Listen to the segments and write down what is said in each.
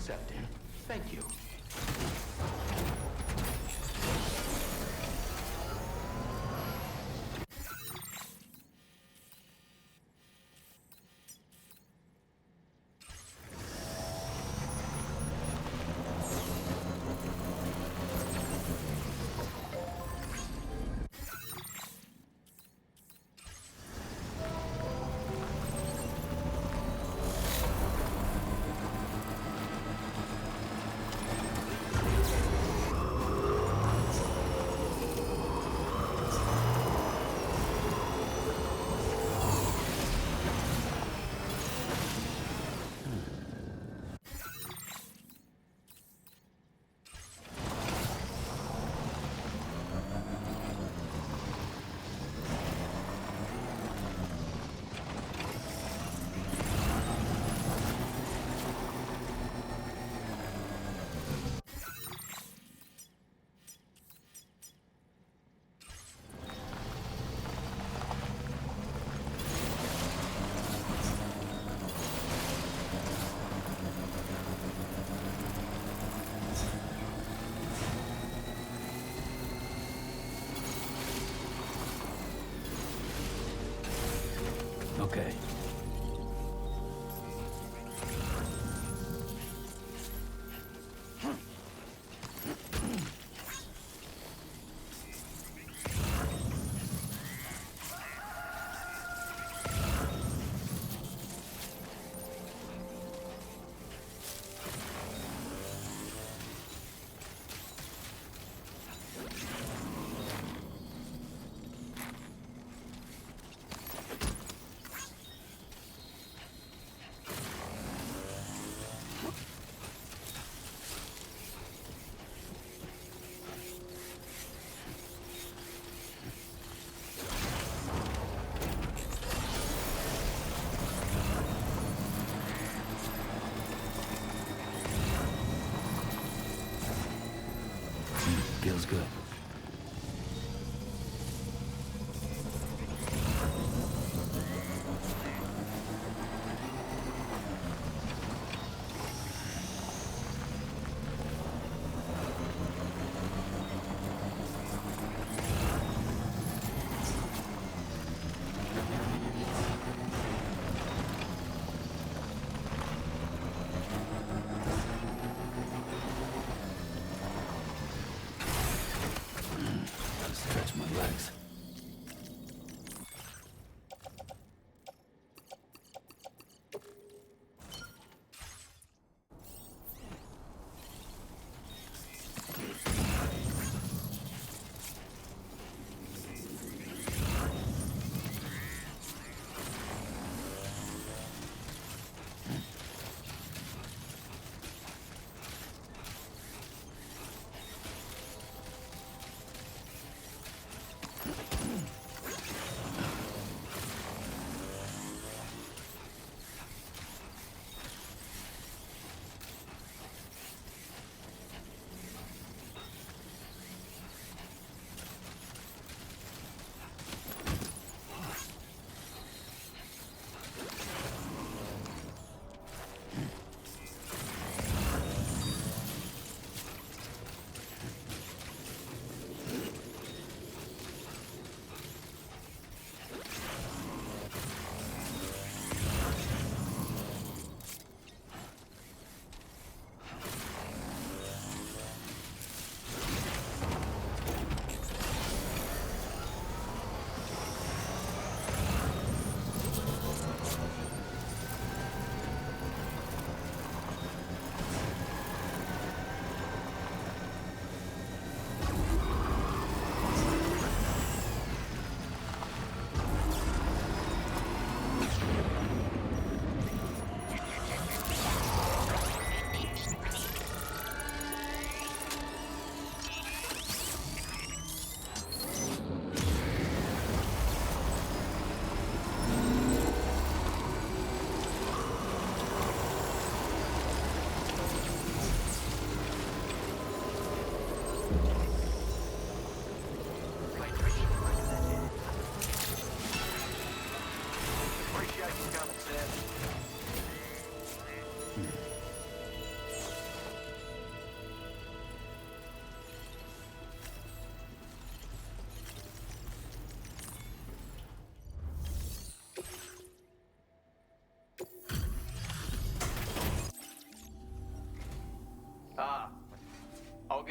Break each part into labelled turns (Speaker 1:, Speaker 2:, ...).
Speaker 1: accepting. Thank you.
Speaker 2: Okay.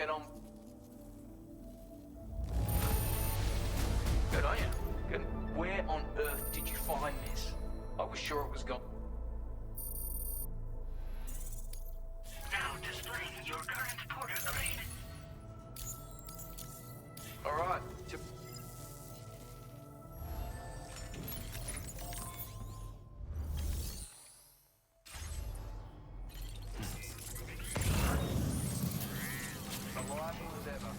Speaker 1: get on. Good on you. Good. Where on earth did you find this? I was sure it was gone.
Speaker 2: Now displaying your current porter grade.
Speaker 1: All right. Reliable as ever.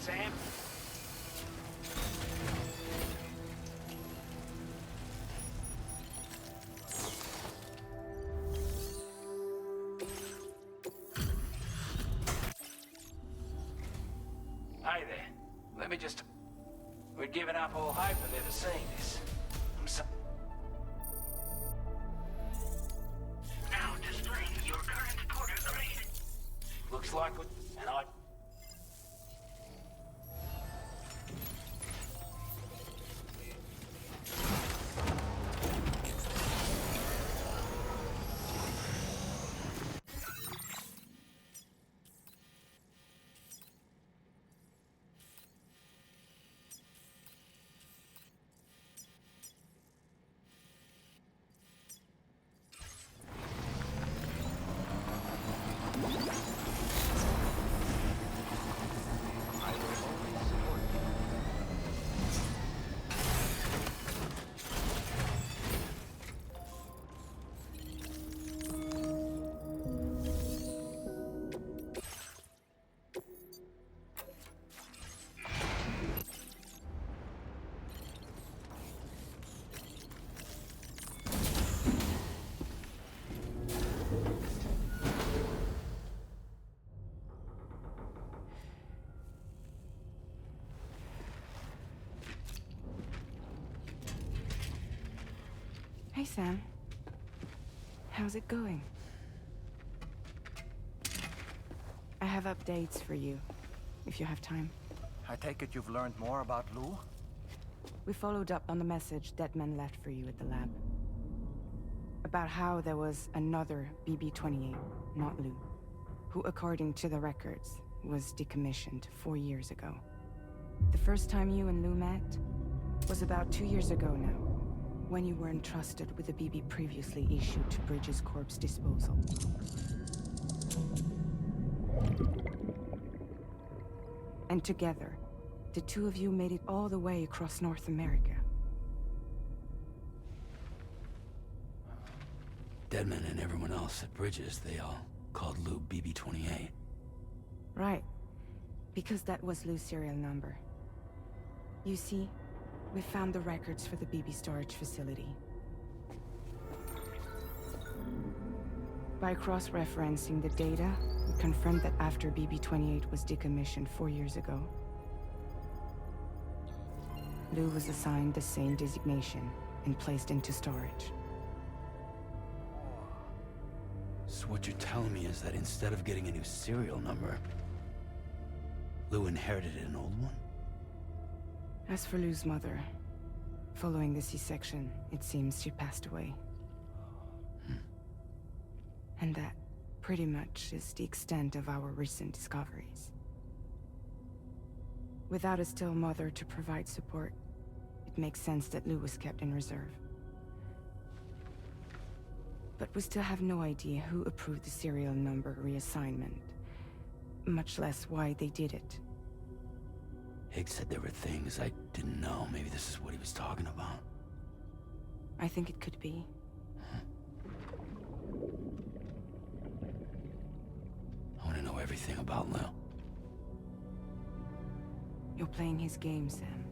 Speaker 2: Sam?
Speaker 1: Hey there. Let me just... We'd given up all hope of ever seeing this. I'm so...
Speaker 2: Now displaying your current porter grade.
Speaker 1: Looks like we... And I...
Speaker 3: Hi, Sam. How's it going? I have updates for you, if you have time.
Speaker 4: I take it you've learned more about Lou?
Speaker 3: We followed up on the message Deadman left for you at the lab. About how there was another BB-28, not Lou, who, according to the records, was decommissioned 4 years ago. The first time you and Lou met was about 2 years ago now, when you were entrusted with the BB previously issued to Bridges Corp's disposal. And together, the two of you made it all the way across North America.
Speaker 5: Deadman and everyone else at Bridges, they all called Lou BB-28.
Speaker 3: Right. Because that was Lou's serial number. You see, we found the records for the BB storage facility. By cross-referencing the data, we confirmed that after BB-28 was decommissioned 4 years ago, Lou was assigned the same designation and placed into storage.
Speaker 5: So what you're telling me is that instead of getting a new serial number, Lou inherited an old one?
Speaker 3: As for Lou's mother, following the C-section, it seems she passed away. And that, pretty much, is the extent of our recent discoveries. Without a still mother to provide support, it makes sense that Lou was kept in reserve. But we still have no idea who approved the serial number reassignment, much less why they did it.
Speaker 5: Higgs said there were things I didn't know. Maybe this is what he was talking about.
Speaker 3: I think it could be.
Speaker 5: I want to know everything about Lou.
Speaker 3: You're playing his game, Sam.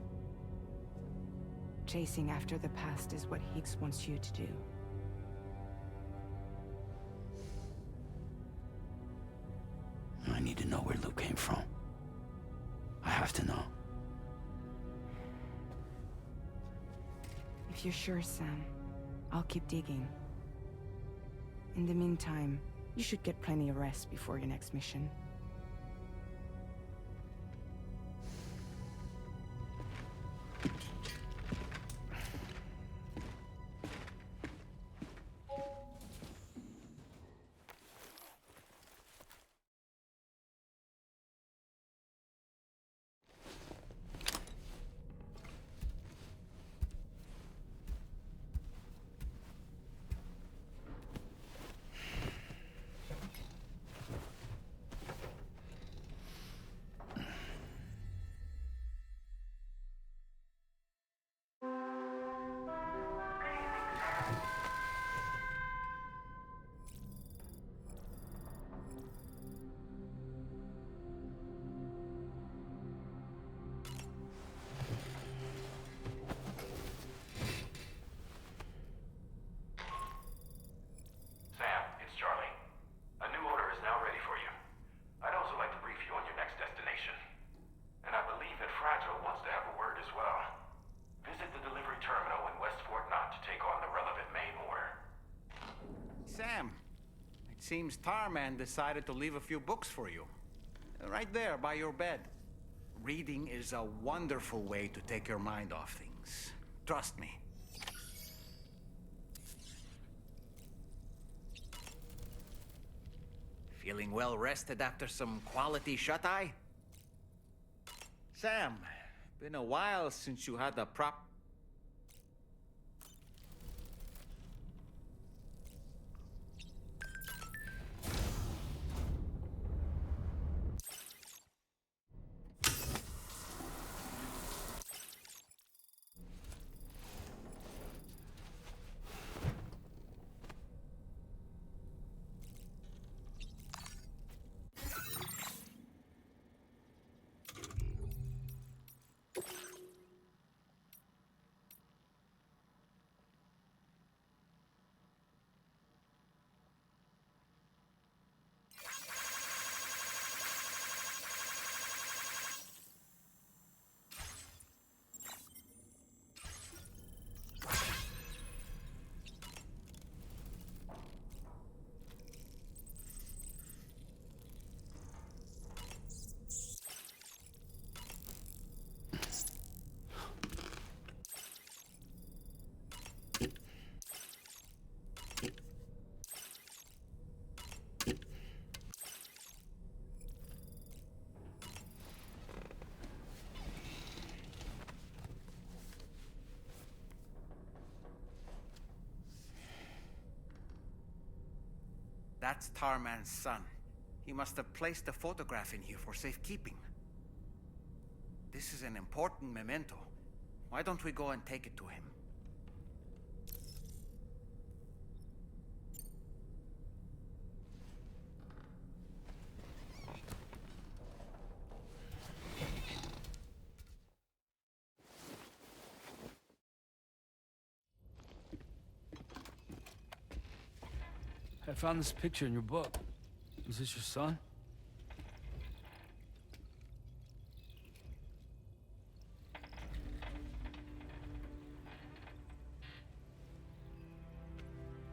Speaker 3: Chasing after the past is what Higgs wants you to do.
Speaker 5: I need to know where Lou came from. I have to know.
Speaker 3: If you're sure, Sam, I'll keep digging. In the meantime, you should get plenty of rest before your next mission.
Speaker 6: Sam, it's Charlie. A new order is now ready for you. I'd also like to brief you on your next destination. And I believe that Fragile wants to have a word as well. Visit the delivery terminal in West Fort Knott to take on the relevant main order.
Speaker 4: Sam, it seems Tarman decided to leave a few books for you. Right there by your bed. Reading is a wonderful way to take your mind off things. Trust me. Feeling well rested after some quality shut-eye? Sam, been a while since you had a prop... That's Tarman's son. He must have placed the photograph in here for safekeeping. This is an important memento. Why don't we go and take it to him?
Speaker 5: I found this picture in your book. Is this your son?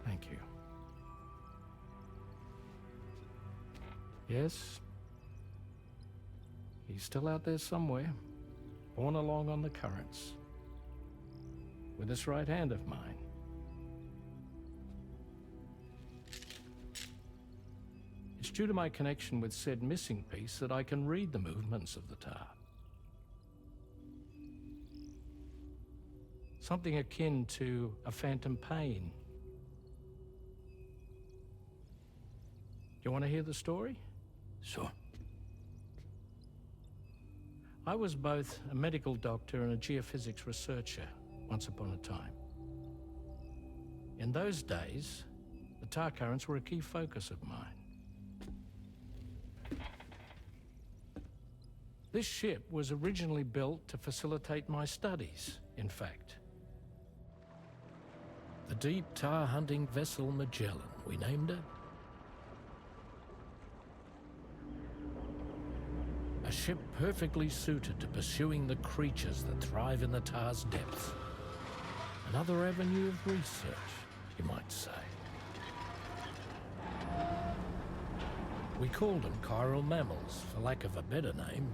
Speaker 7: Thank you. Yes. He's still out there somewhere, borne along on the currents, with this right hand of mine. It's due to my connection with said missing piece that I can read the movements of the tar. Something akin to a phantom pain. You want to hear the story?
Speaker 5: Sure.
Speaker 7: I was both a medical doctor and a geophysics researcher once upon a time. In those days, the tar currents were a key focus of mine. This ship was originally built to facilitate my studies, in fact. The deep tar hunting vessel Magellan, we named it. A ship perfectly suited to pursuing the creatures that thrive in the tar's depths. Another avenue of research, you might say. We called them chiral mammals, for lack of a better name.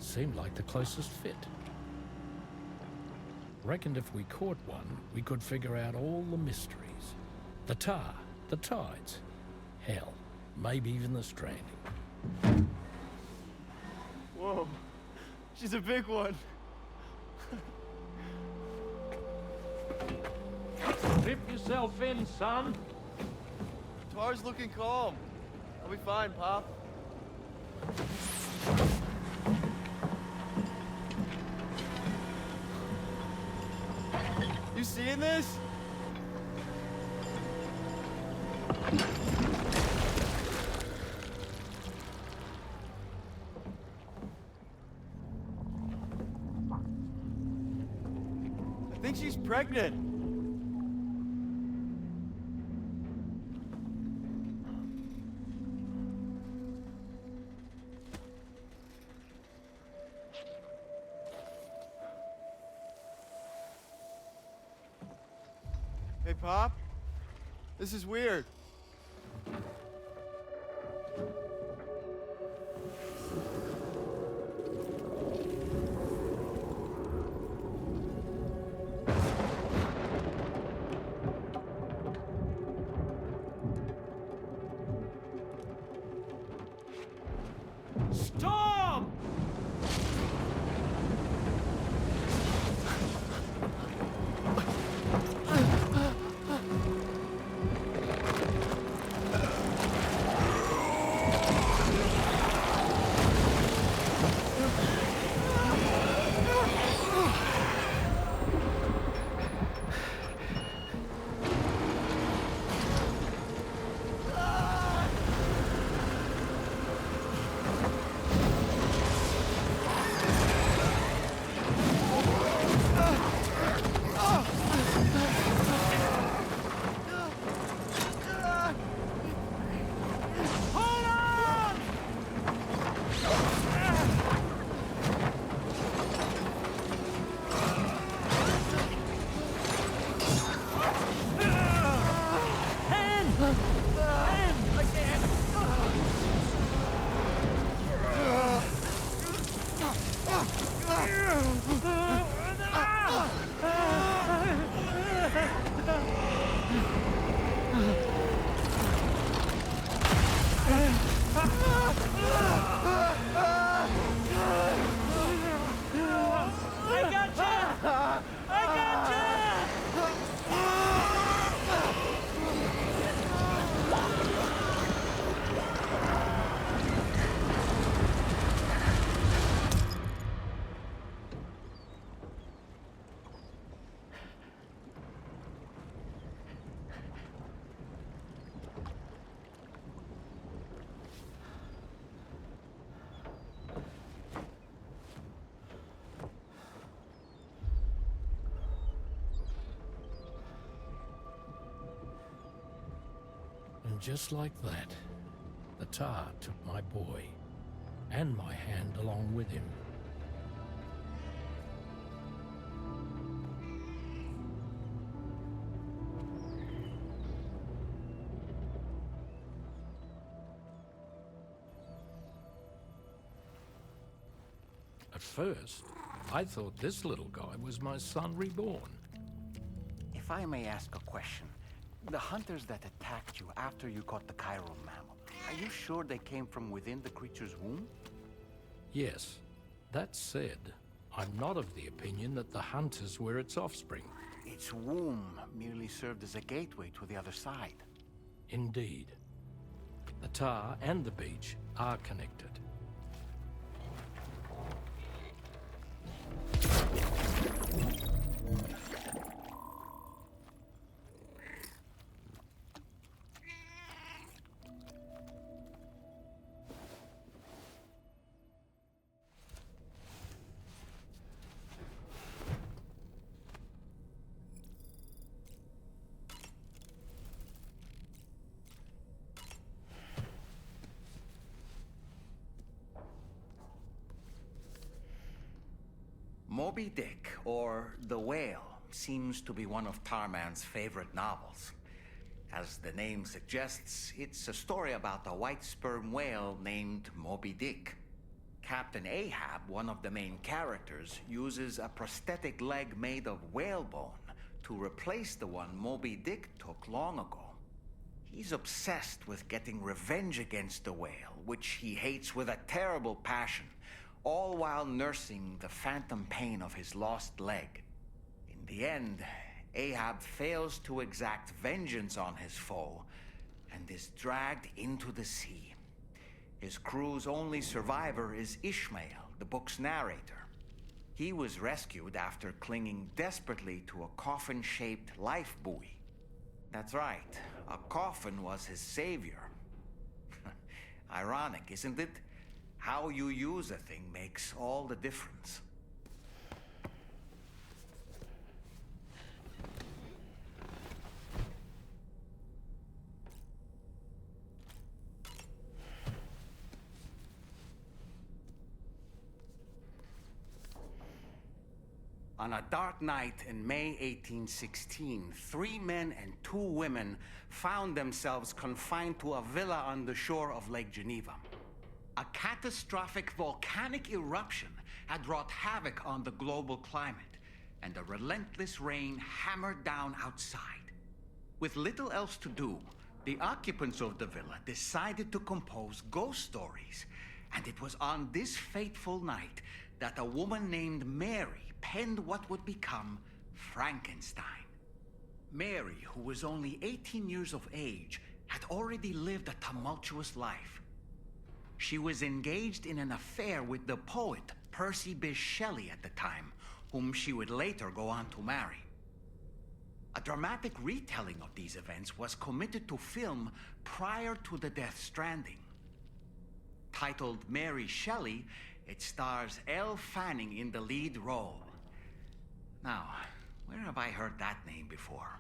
Speaker 7: Seemed like the closest fit. Reckoned if we caught one, we could figure out all the mysteries. The tar, the tides, hell, maybe even the stranding.
Speaker 8: Whoa, she's a big one.
Speaker 7: Dip yourself in, son.
Speaker 8: Tar's looking calm. I'll be fine, Pop. You seeing this? I think she's pregnant. Hey, Pop. This is weird.
Speaker 7: Storm! And just like that, the tar took my boy, and my hand along with him. At first, I thought this little guy was my son reborn.
Speaker 4: If I may ask a question, the hunters that attacked you after you caught the chiral mammal, are you sure they came from within the creature's womb?
Speaker 7: Yes. That said, I'm not of the opinion that the hunters were its offspring.
Speaker 4: Its womb merely served as a gateway to the other side.
Speaker 7: Indeed. The tar and the beach are connected.
Speaker 4: Moby Dick, or The Whale, seems to be one of Tarman's favorite novels. As the name suggests, it's a story about a white sperm whale named Moby Dick. Captain Ahab, one of the main characters, uses a prosthetic leg made of whalebone to replace the one Moby Dick took long ago. He's obsessed with getting revenge against the whale, which he hates with a terrible passion, all while nursing the phantom pain of his lost leg. In the end, Ahab fails to exact vengeance on his foe and is dragged into the sea. His crew's only survivor is Ishmael, the book's narrator. He was rescued after clinging desperately to a coffin-shaped life buoy. That's right, a coffin was his savior. Ironic, isn't it? How you use a thing makes all the difference. On a dark night in May 1816, 3 men and 2 women found themselves confined to a villa on the shore of Lake Geneva. A catastrophic volcanic eruption had wrought havoc on the global climate, and a relentless rain hammered down outside. With little else to do, the occupants of the villa decided to compose ghost stories, and it was on this fateful night that a woman named Mary penned what would become Frankenstein. Mary, who was only 18 years of age, had already lived a tumultuous life. She was engaged in an affair with the poet Percy Bysshe Shelley at the time, whom she would later go on to marry. A dramatic retelling of these events was committed to film prior to the death Stranding. Titled Mary Shelley, it stars Elle Fanning in the lead role. Now, where have I heard that name before?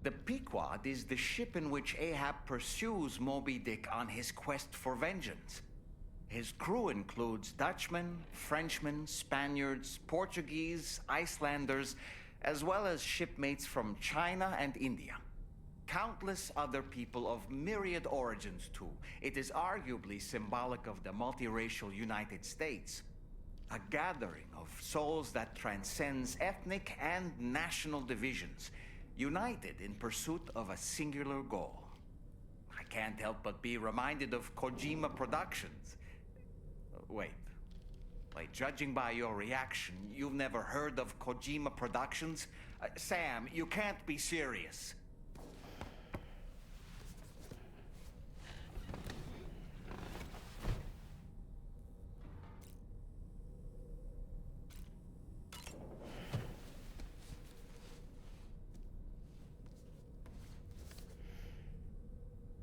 Speaker 4: The Pequod is the ship in which Ahab pursues Moby Dick on his quest for vengeance. His crew includes Dutchmen, Frenchmen, Spaniards, Portuguese, Icelanders, as well as shipmates from China and India. Countless other people of myriad origins, too. It is arguably symbolic of the multiracial United States. A gathering of souls that transcends ethnic and national divisions, united in pursuit of a singular goal. I can't help but be reminded of Kojima Productions. Wait, judging by your reaction, you've never heard of Kojima Productions? Sam, you can't be serious.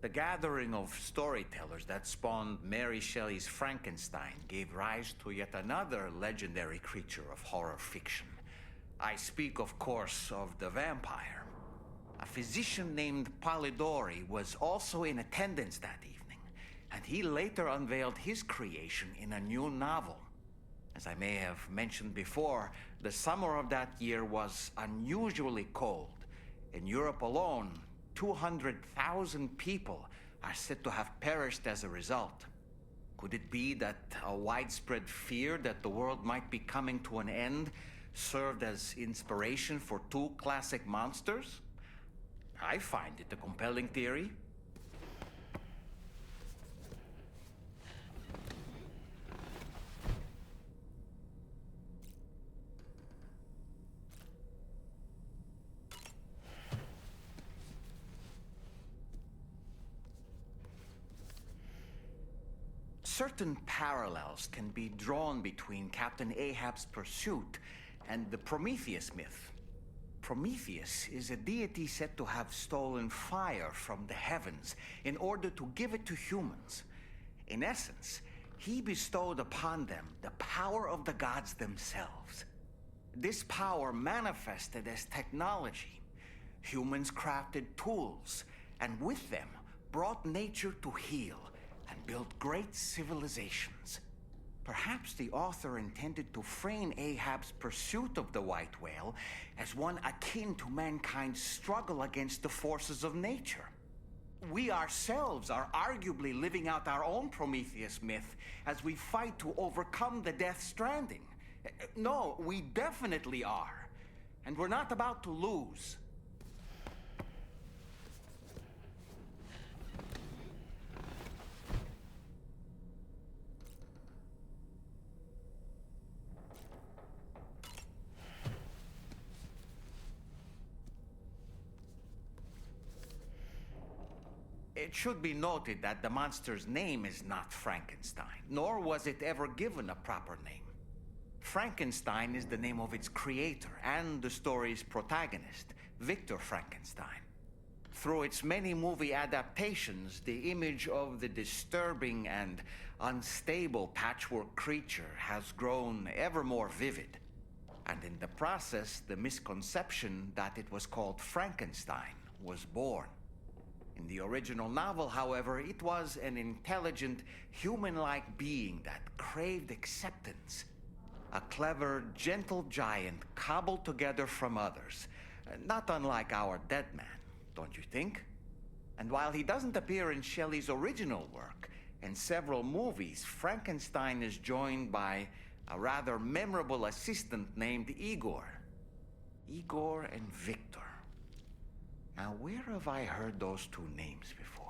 Speaker 4: The gathering of storytellers that spawned Mary Shelley's Frankenstein gave rise to yet another legendary creature of horror fiction. I speak, of course, of the vampire. A physician named Polidori was also in attendance that evening, and he later unveiled his creation in a new novel. As I may have mentioned before, the summer of that year was unusually cold. In Europe alone, 200,000 people are said to have perished as a result. Could it be that a widespread fear that the world might be coming to an end served as inspiration for two classic monsters? I find it a compelling theory. Certain parallels can be drawn between Captain Ahab's pursuit and the Prometheus myth. Prometheus is a deity said to have stolen fire from the heavens in order to give it to humans. In essence, he bestowed upon them the power of the gods themselves. This power manifested as technology. Humans crafted tools, and with them brought nature to heal and built great civilizations. Perhaps the author intended to frame Ahab's pursuit of the white whale as one akin to mankind's struggle against the forces of nature. We ourselves are arguably living out our own Prometheus myth as we fight to overcome the Death Stranding. No, we definitely are. And we're not about to lose. It should be noted that the monster's name is not Frankenstein, nor was it ever given a proper name. Frankenstein is the name of its creator and the story's protagonist, Victor Frankenstein. Through its many movie adaptations, the image of the disturbing and unstable patchwork creature has grown ever more vivid. And in the process, the misconception that it was called Frankenstein was born. In the original novel, however, it was an intelligent, human-like being that craved acceptance. A clever, gentle giant cobbled together from others, not unlike our dead man, don't you think? And while he doesn't appear in Shelley's original work, in several movies, Frankenstein is joined by a rather memorable assistant named Igor. Igor and Victor. Now, where have I heard those two names before?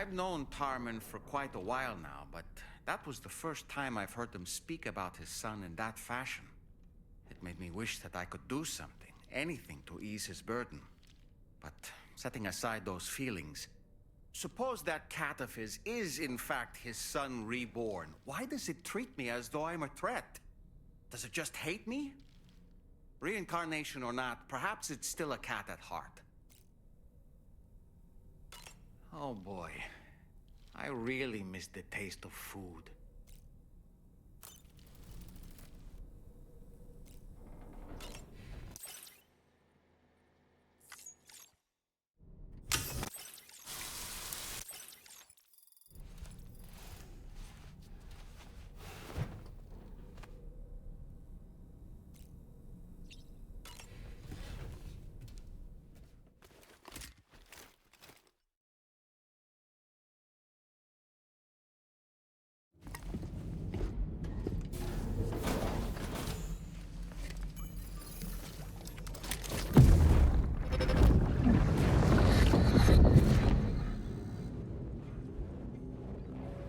Speaker 4: I've known Tarman for quite a while now, but that was the first time I've heard him speak about his son in that fashion. It made me wish that I could do something, anything to ease his burden. But setting aside those feelings, suppose that cat of his is in fact his son reborn. Why does it treat me as though I'm a threat? Does it just hate me? Reincarnation or not, perhaps it's still a cat at heart. Oh boy, I really miss the taste of food.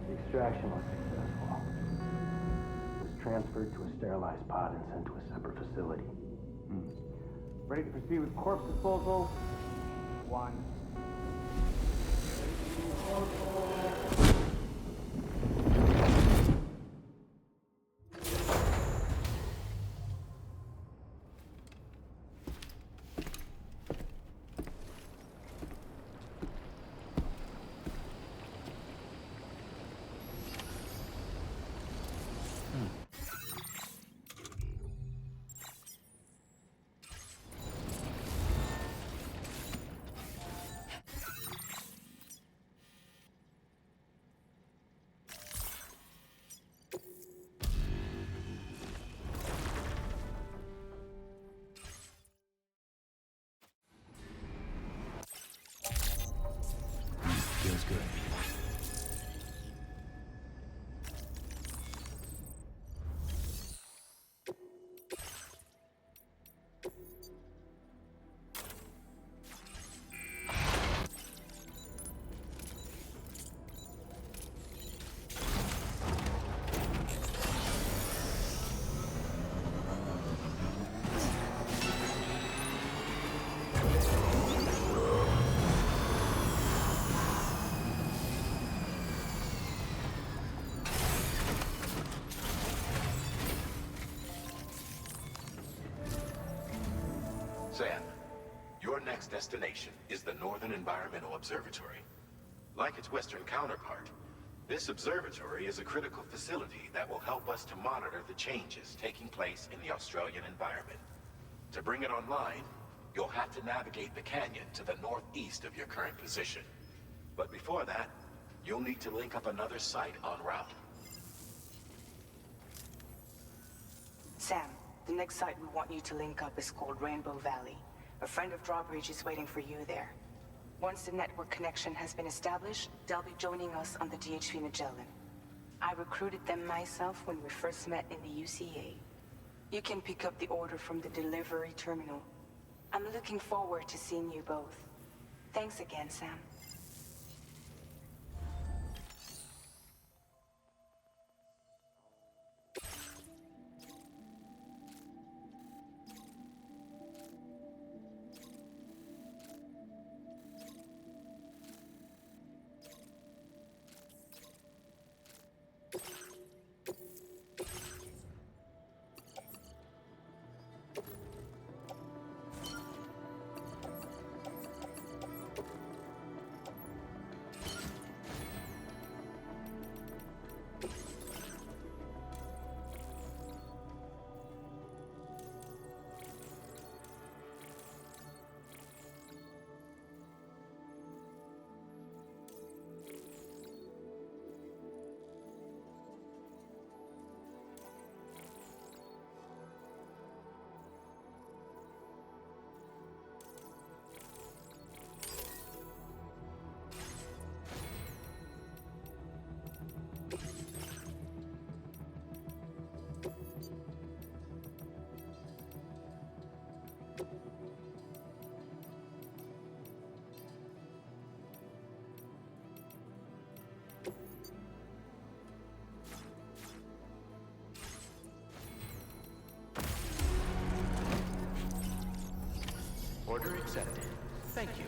Speaker 9: The extraction was successful. It was transferred to a sterilized pod and sent to a separate facility. Ready to proceed with corpse disposal? 1.
Speaker 5: Feels good.
Speaker 6: Sam, your next destination is the Northern Environmental Observatory. Like its Western counterpart, this observatory is a critical facility that will help us to monitor the changes taking place in the Australian environment. To bring it online, you'll have to navigate the canyon to the northeast of your current position. But before that, you'll need to link up another site en route.
Speaker 3: Sam, the next site we want you to link up is called Rainbow Valley. A friend of Drawbridge is waiting for you there. Once the network connection has been established, they'll be joining us on the DHV Magellan. I recruited them myself when we first met in the UCA. You can pick up the order from the delivery terminal. I'm looking forward to seeing you both. Thanks again, Sam.
Speaker 9: accepted. Thank you.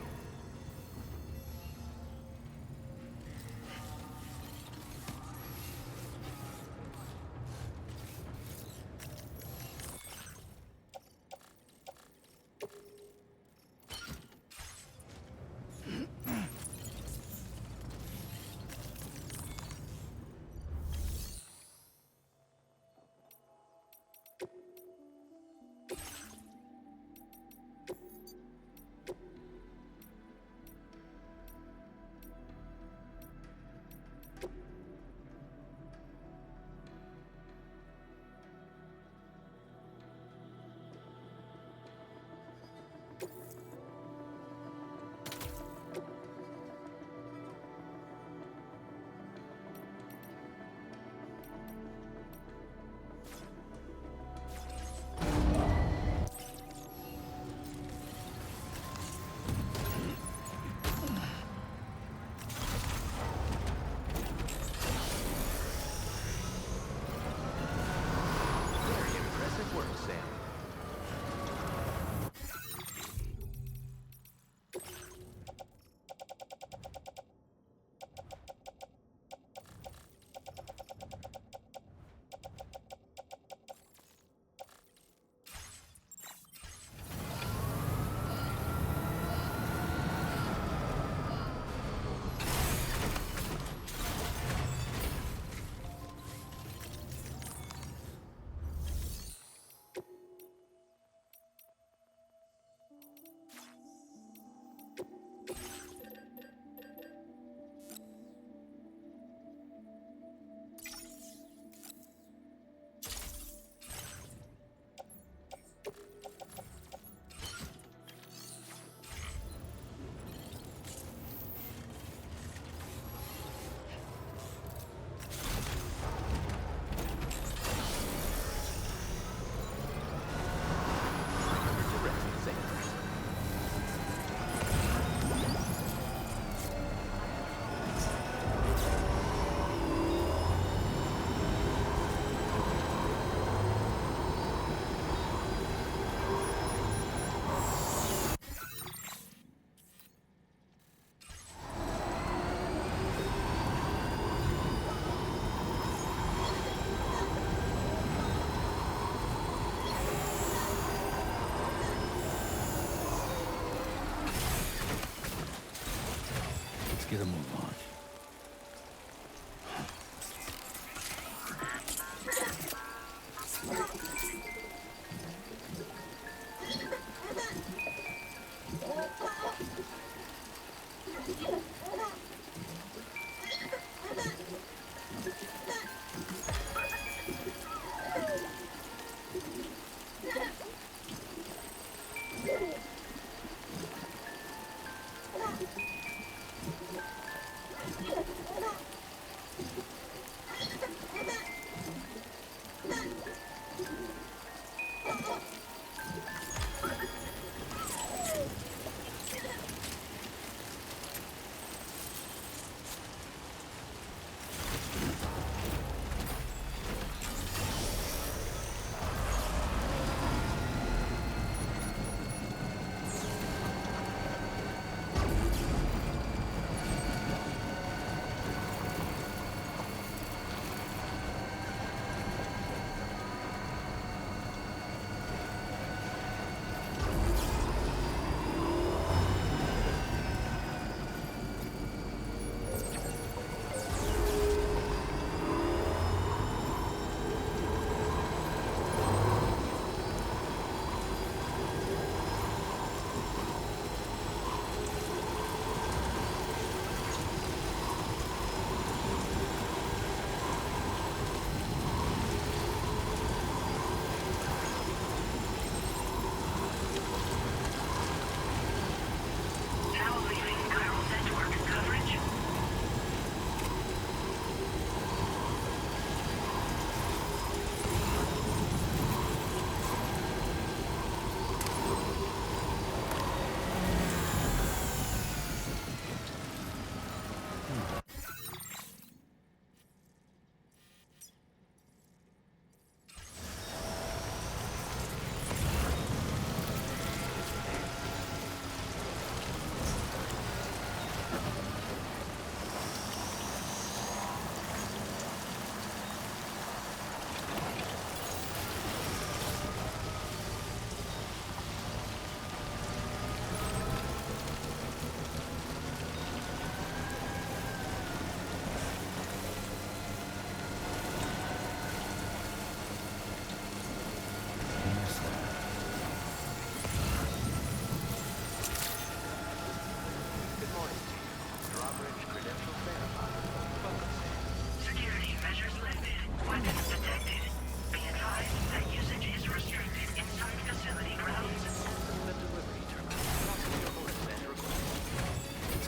Speaker 5: Get a move on.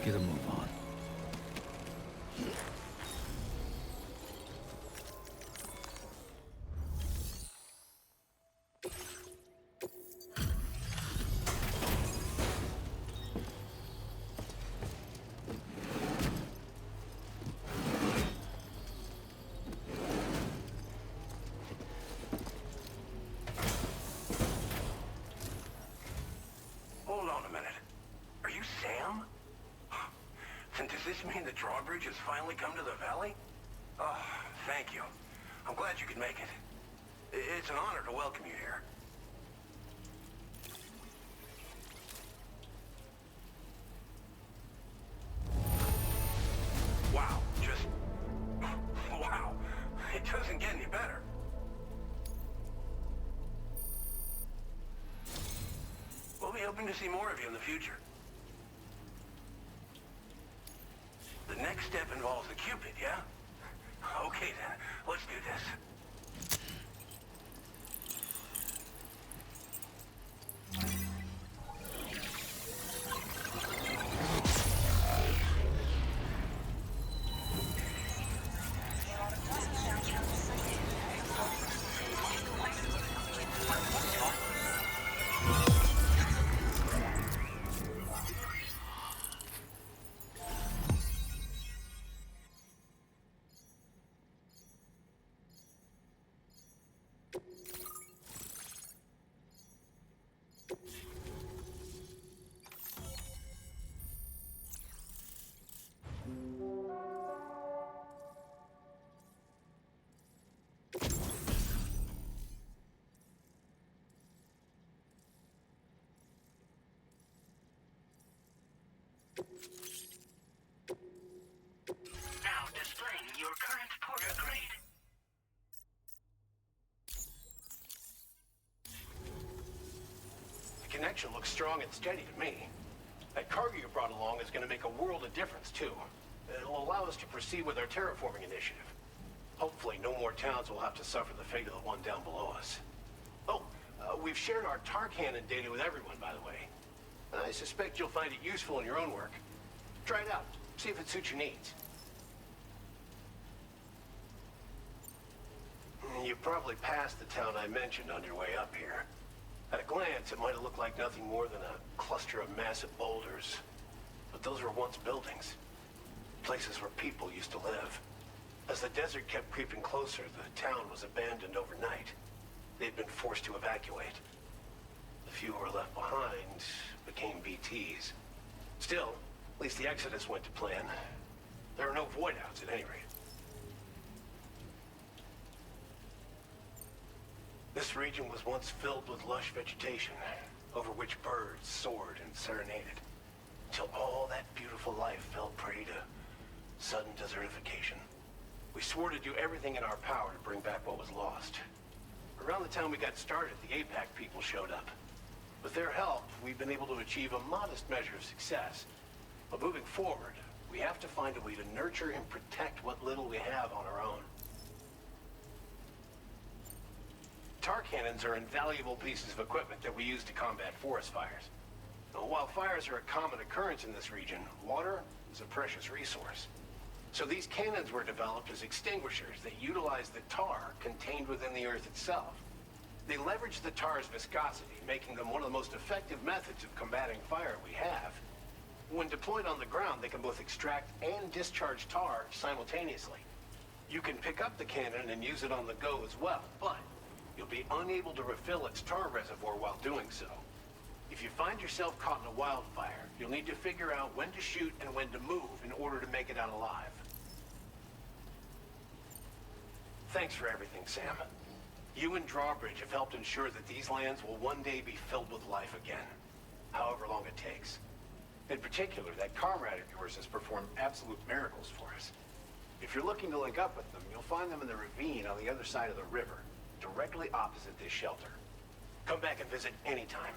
Speaker 5: get a move on.
Speaker 6: Hold on a minute. Are you Sam? Then does this mean the drawbridge has finally come to the valley? Oh, thank you. I'm glad you could make it. It's an honor to welcome you here. Wow, just... wow. It doesn't get any better. We'll be hoping to see more of you in the future. The next step involves the Cupid, yeah? Okay then, let's do this.
Speaker 2: Now displaying your current porter grade.
Speaker 6: The connection looks strong and steady to me. That cargo you brought along is going to make a world of difference, too. It'll allow us to proceed with our terraforming initiative. Hopefully, no more towns will have to suffer the fate of the one down below us. Oh, we've shared our tar cannon data with everyone, by the way. I suspect you'll find it useful in your own work. Try it out. See if it suits your needs. You probably passed the town I mentioned on your way up here. At a glance, it might have looked like nothing more than a cluster of massive boulders. But those were once buildings. Places where people used to live. As the desert kept creeping closer, the town was abandoned overnight. They'd been forced to evacuate. The few who were left behind became BTs. Still, at least the exodus went to plan. There are no void-outs at any rate. This region was once filled with lush vegetation, over which birds soared and serenaded, until all that beautiful life fell prey to sudden desertification. We swore to do everything in our power to bring back what was lost. Around the time we got started, the APAC people showed up. With their help, we've been able to achieve a modest measure of success. But moving forward, we have to find a way to nurture and protect what little we have on our own. Tar cannons are invaluable pieces of equipment that we use to combat forest fires. Now, while fires are a common occurrence in this region, water is a precious resource. So these cannons were developed as extinguishers that utilize the tar contained within the earth itself. They leverage the tar's viscosity, making them one of the most effective methods of combating fire we have. When deployed on the ground, they can both extract and discharge tar simultaneously. You can pick up the cannon and use it on the go as well, but you'll be unable to refill its tar reservoir while doing so. If you find yourself caught in a wildfire, you'll need to figure out when to shoot and when to move in order to make it out alive. Thanks for everything, Sam. You and Drawbridge have helped ensure that these lands will one day be filled with life again, however long it takes. In particular, that comrade of yours has performed absolute miracles for us. If you're looking to link up with them, you'll find them in the ravine on the other side of the river, directly opposite this shelter. Come back and visit anytime.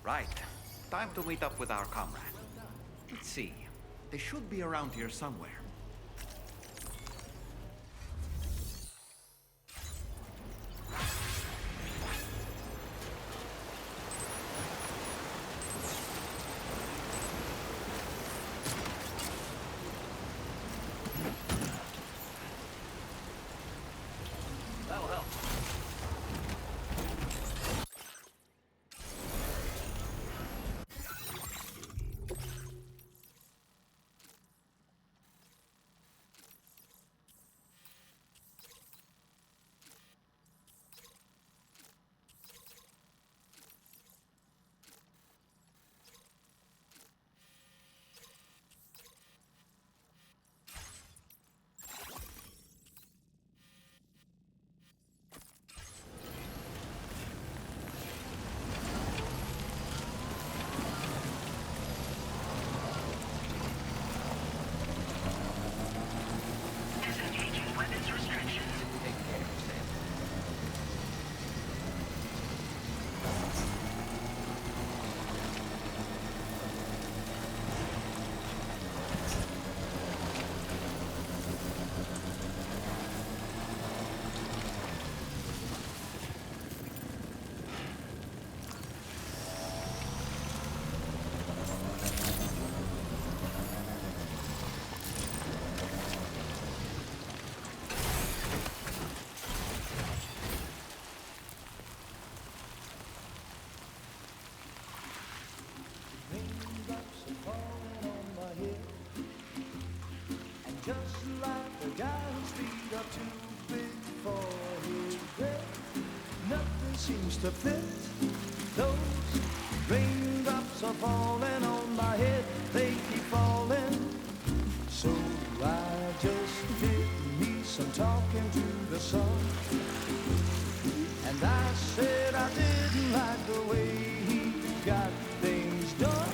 Speaker 4: Right. Time to meet up with our comrade. Let's see. They should be around here somewhere.
Speaker 10: seems to fit. Those raindrops are falling on my head, they keep falling. So I just did me some talking to the sun. And I said I didn't like the way he got things done.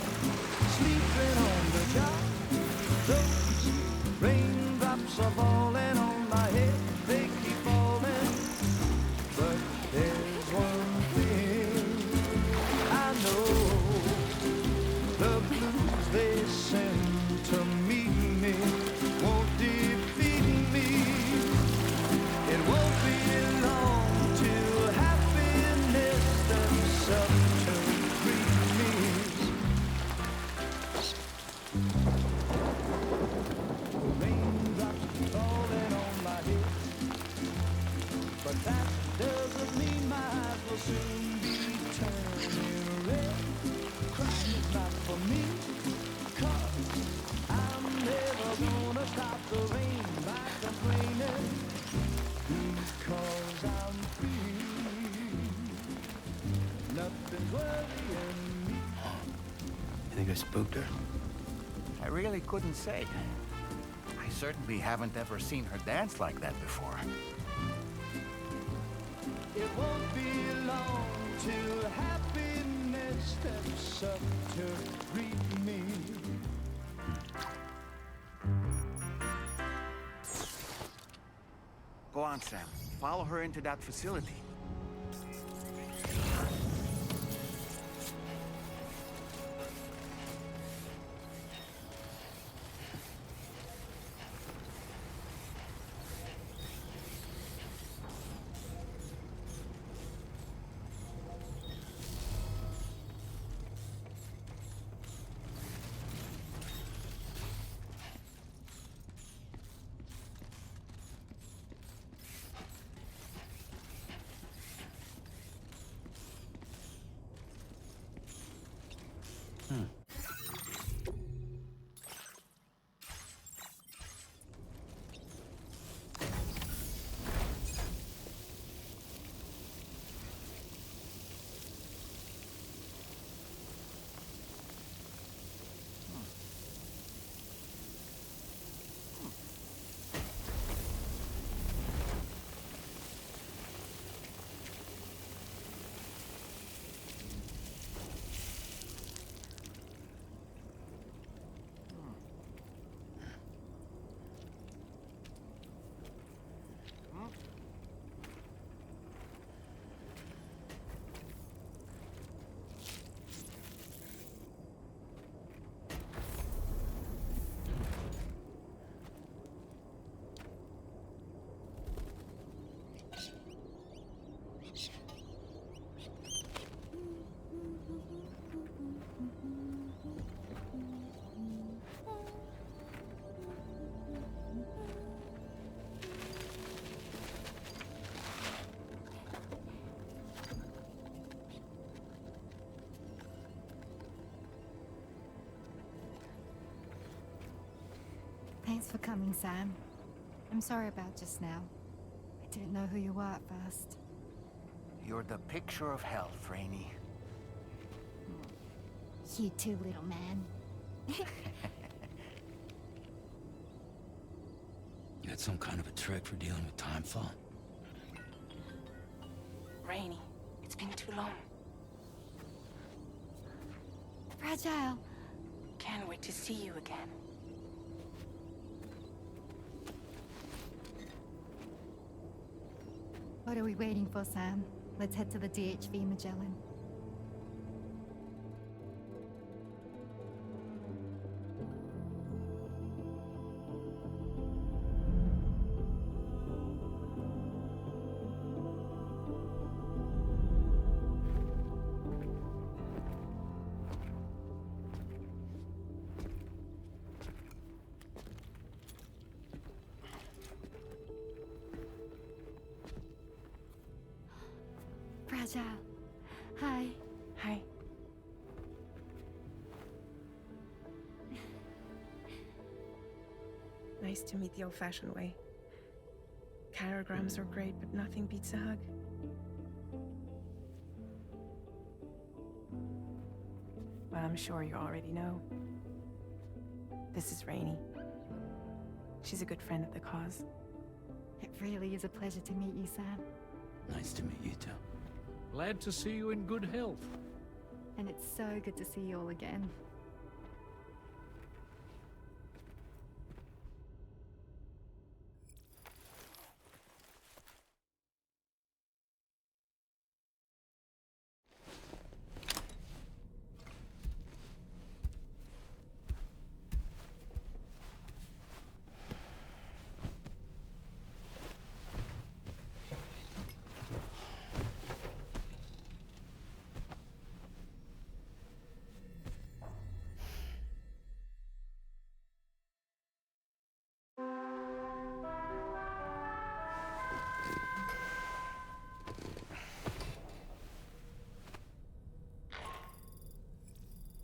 Speaker 10: Sleeping on the job, those raindrops are falling on my head, they keep falling. But there's one thing I know, the blues they send to meet me won't defeat me. It won't be long till happiness steps up to greet me. Raindrops falling on my head, but that doesn't mean my eyes will soon be turning red. Crying is not for me, 'cause I'm never gonna stop the rain by complaining, because I'm free. Nothing's worrying me.
Speaker 5: You think I spooked her?
Speaker 4: I really couldn't say. I certainly haven't ever seen her dance like that before.
Speaker 10: It won't be long till happiness steps up to greet me.
Speaker 4: Go on, Sam. Follow her into that facility.
Speaker 11: Thanks for coming, Sam. I'm sorry about just now. I didn't know who you were at first.
Speaker 4: You're the picture of health, Rainey.
Speaker 11: You too, little man.
Speaker 5: You had some kind of a trick for dealing with time fall?
Speaker 3: Rainey, it's been too long.
Speaker 11: Fragile.
Speaker 3: Can't wait to see you again.
Speaker 11: What are we waiting for, Sam? Let's head to the DHV Magellan. Fragile. Hi.
Speaker 3: Hi. Nice to meet the old-fashioned way. Carograms are great, but nothing beats a hug. but I'm sure you already know. This is Rainey. She's a good friend of the cause.
Speaker 11: It really is a pleasure to meet you, Sam.
Speaker 5: Nice to meet you too.
Speaker 7: Glad to see you in good health.
Speaker 11: And it's so good to see you all again.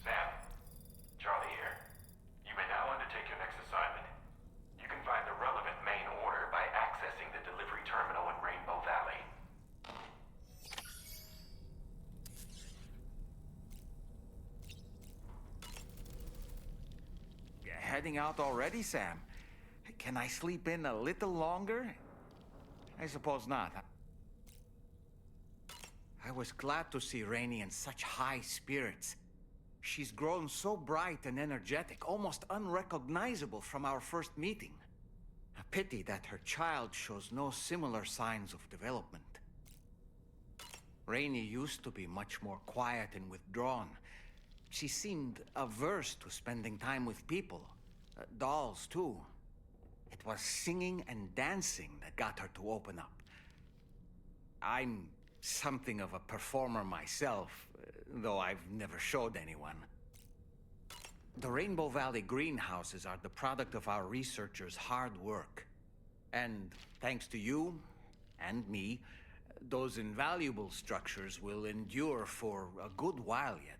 Speaker 6: Sam, Charlie here. You may now undertake your next assignment. You can find the relevant main order by accessing the delivery terminal in Rainbow Valley.
Speaker 4: Heading out already, Sam? Can I sleep in a little longer? I suppose not. I was glad to see Rainey in such high spirits. She's grown so bright and energetic, almost unrecognizable from our first meeting. A pity that her child shows no similar signs of development. Rainey used to be much more quiet and withdrawn. She seemed averse to spending time with people. Dolls, too. It was singing and dancing that got her to open up. I'm something of a performer myself, though I've never showed anyone. The Rainbow Valley greenhouses are the product of our researchers' hard work. And thanks to you and me, those invaluable structures will endure for a good while yet.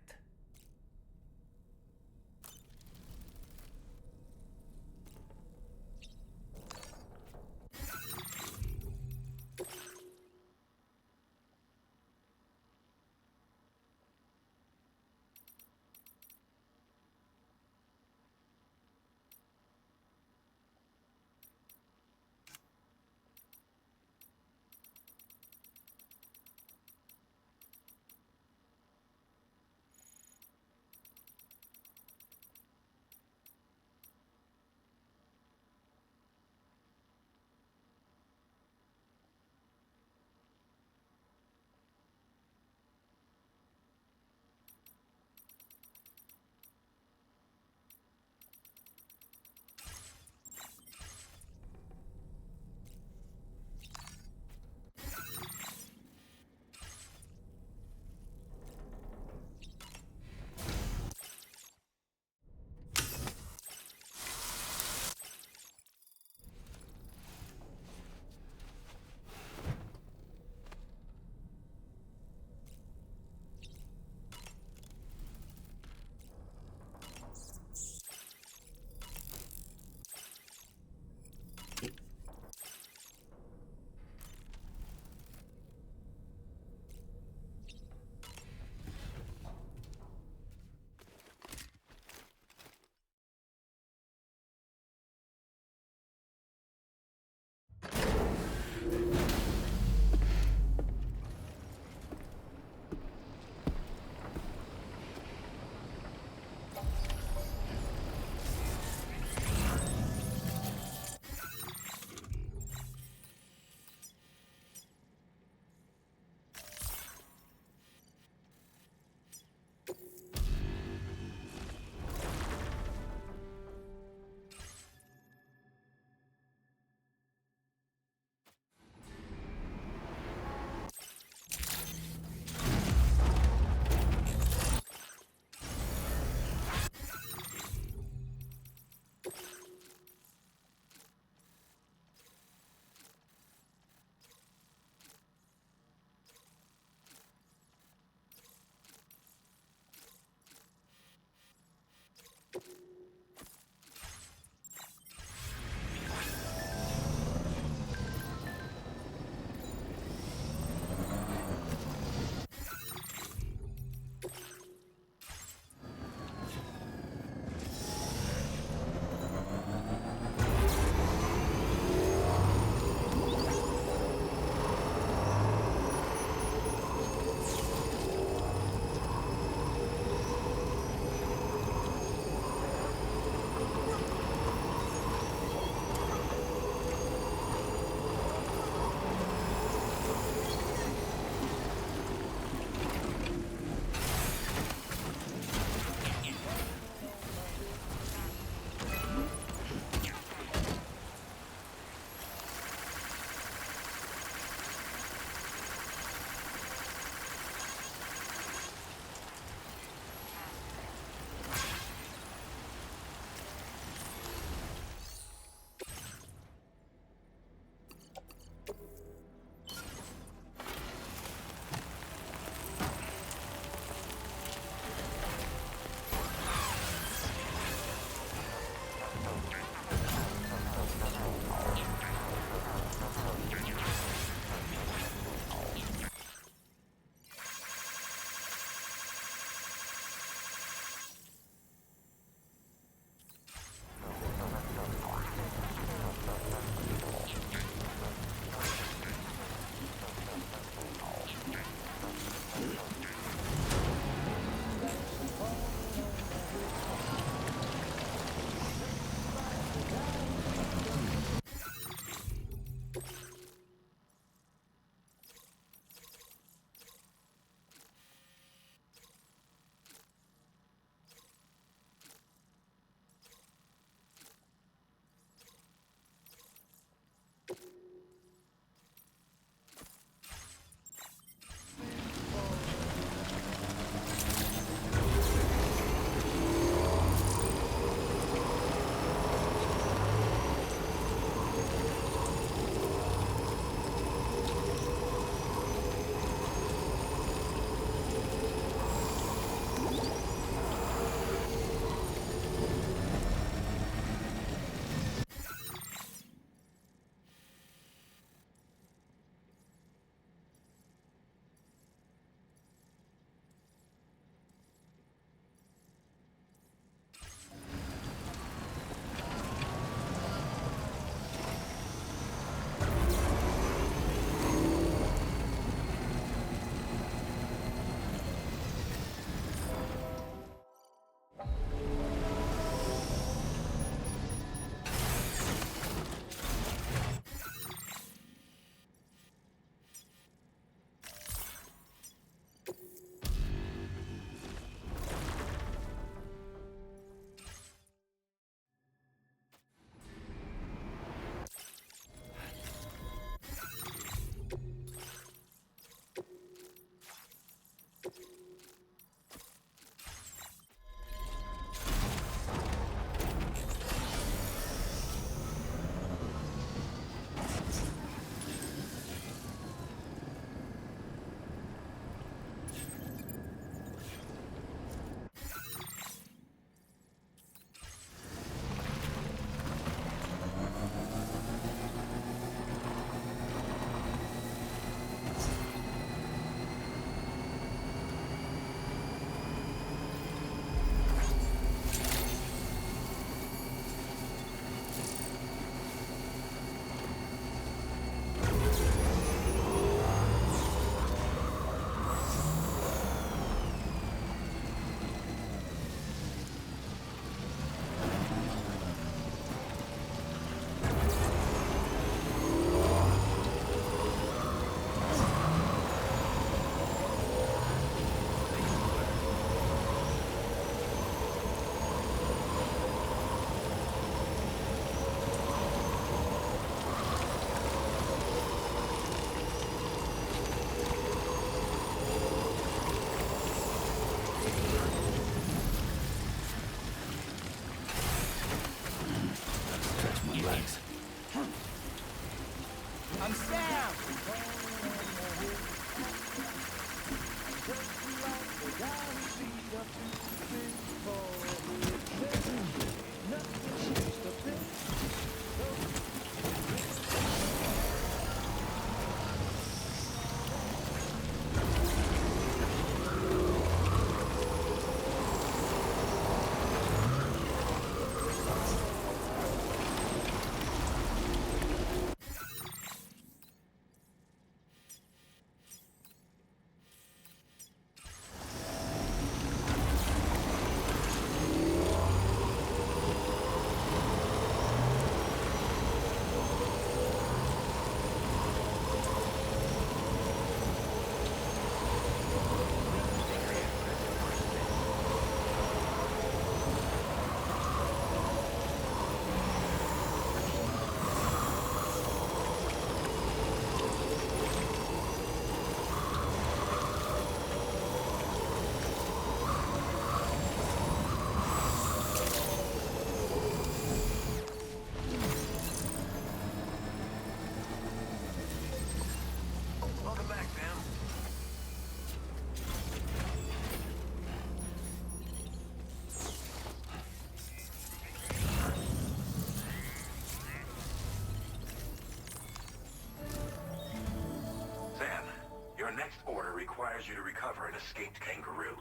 Speaker 6: requires you to recover an escaped kangaroo,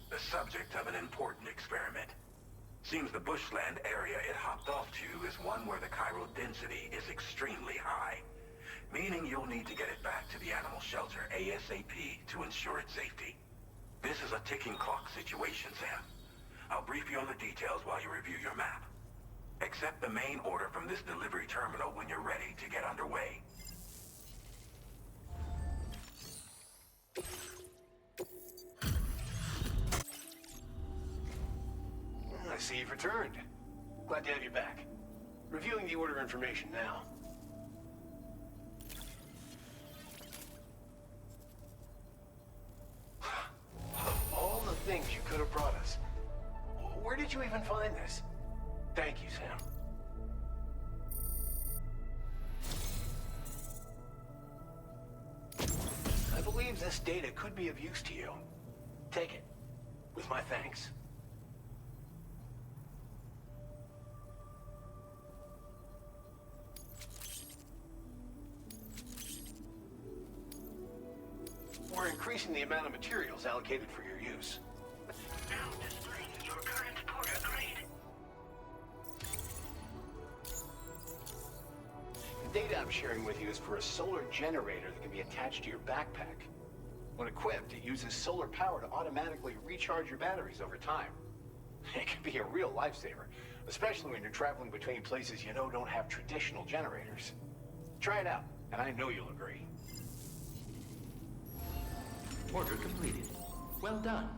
Speaker 6: the subject of an important experiment. Seems the bushland area it hopped off to is one where the chiral density is extremely high, meaning you'll need to get it back to the animal shelter ASAP to ensure its safety. This is a ticking clock situation, Sam. I'll brief you on the details while you review your map. Accept the main order from this delivery terminal when you're ready to get underway.
Speaker 12: I see you've returned. Glad to have you back. Reviewing the order information now. Of all the things you could have brought us, where did you even find this? Thank you, Sam. I believe this data could be of use to you. Take it, with my thanks. We're increasing the amount of materials allocated for your use.
Speaker 2: Now displaying your current porter grade.
Speaker 12: The data I'm sharing with you is for a solar generator that can be attached to your backpack. When equipped, it uses solar power to automatically recharge your batteries over time. It can be a real lifesaver, especially when you're traveling between places you know don't have traditional generators. Try it out, and I know you'll agree.
Speaker 1: Order completed. Well done.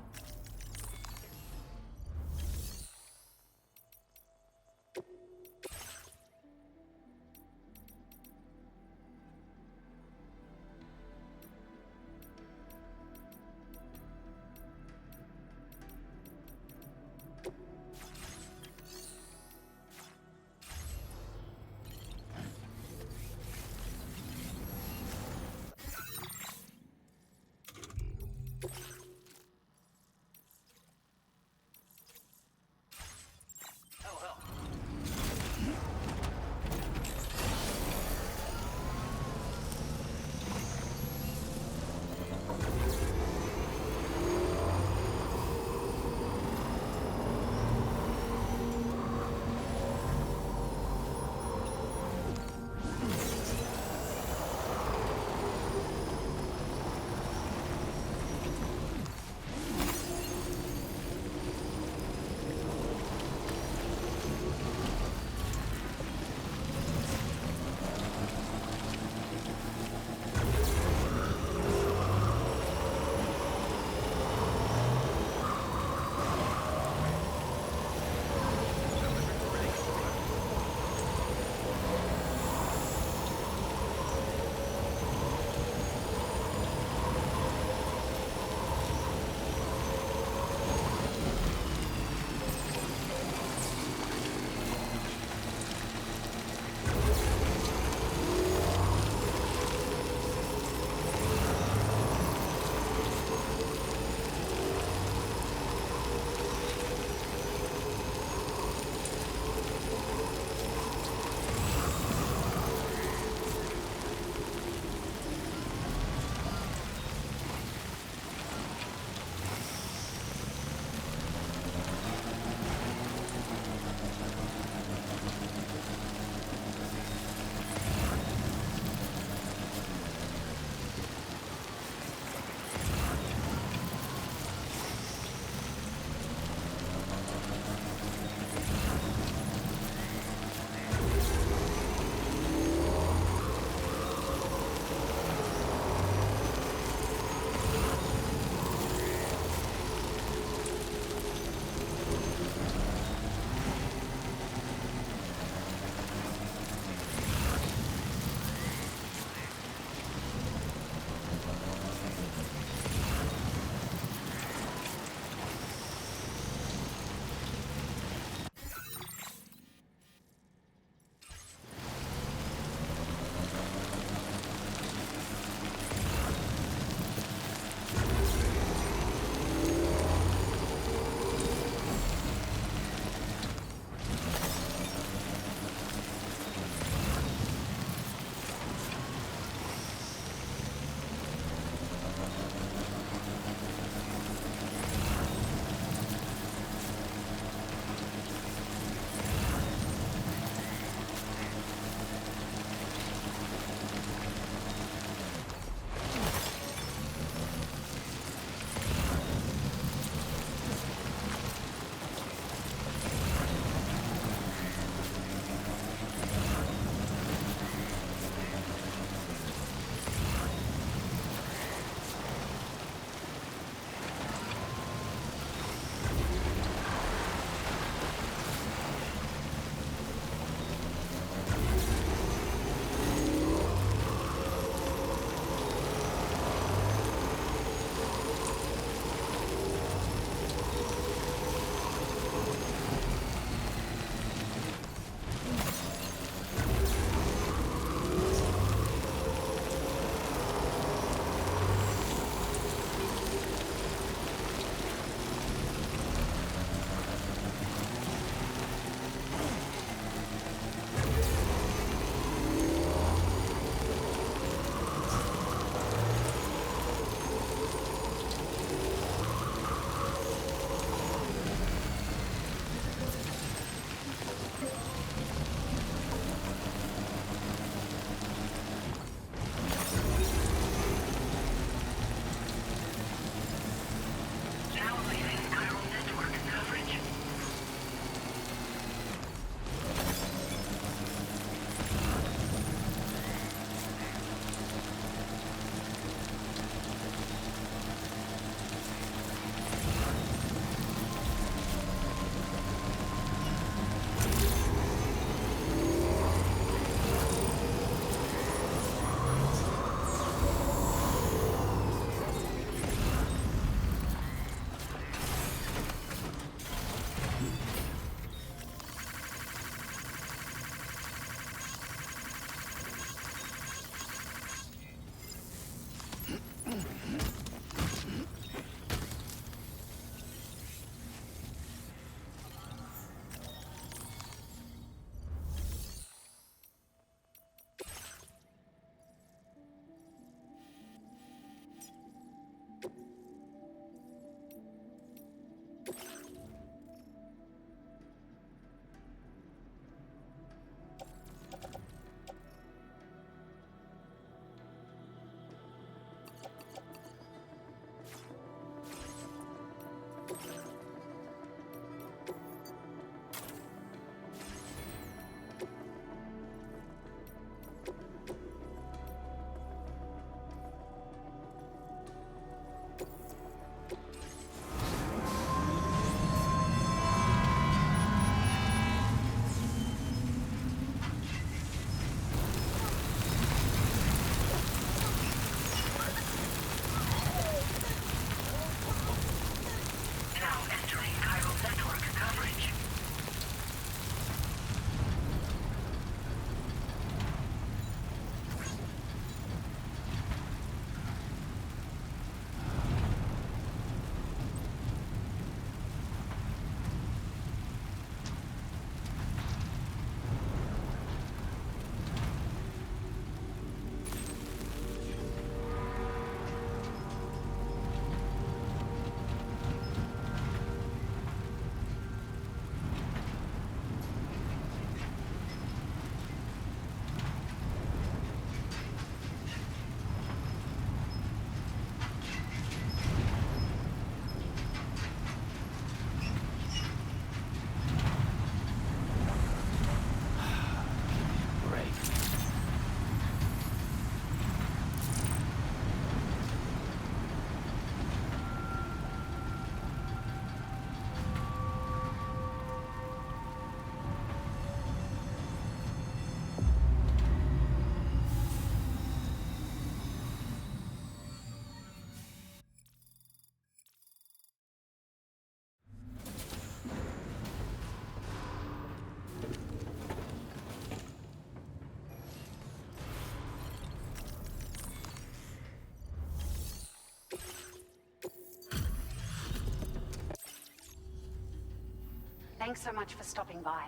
Speaker 13: Thanks so much for stopping by.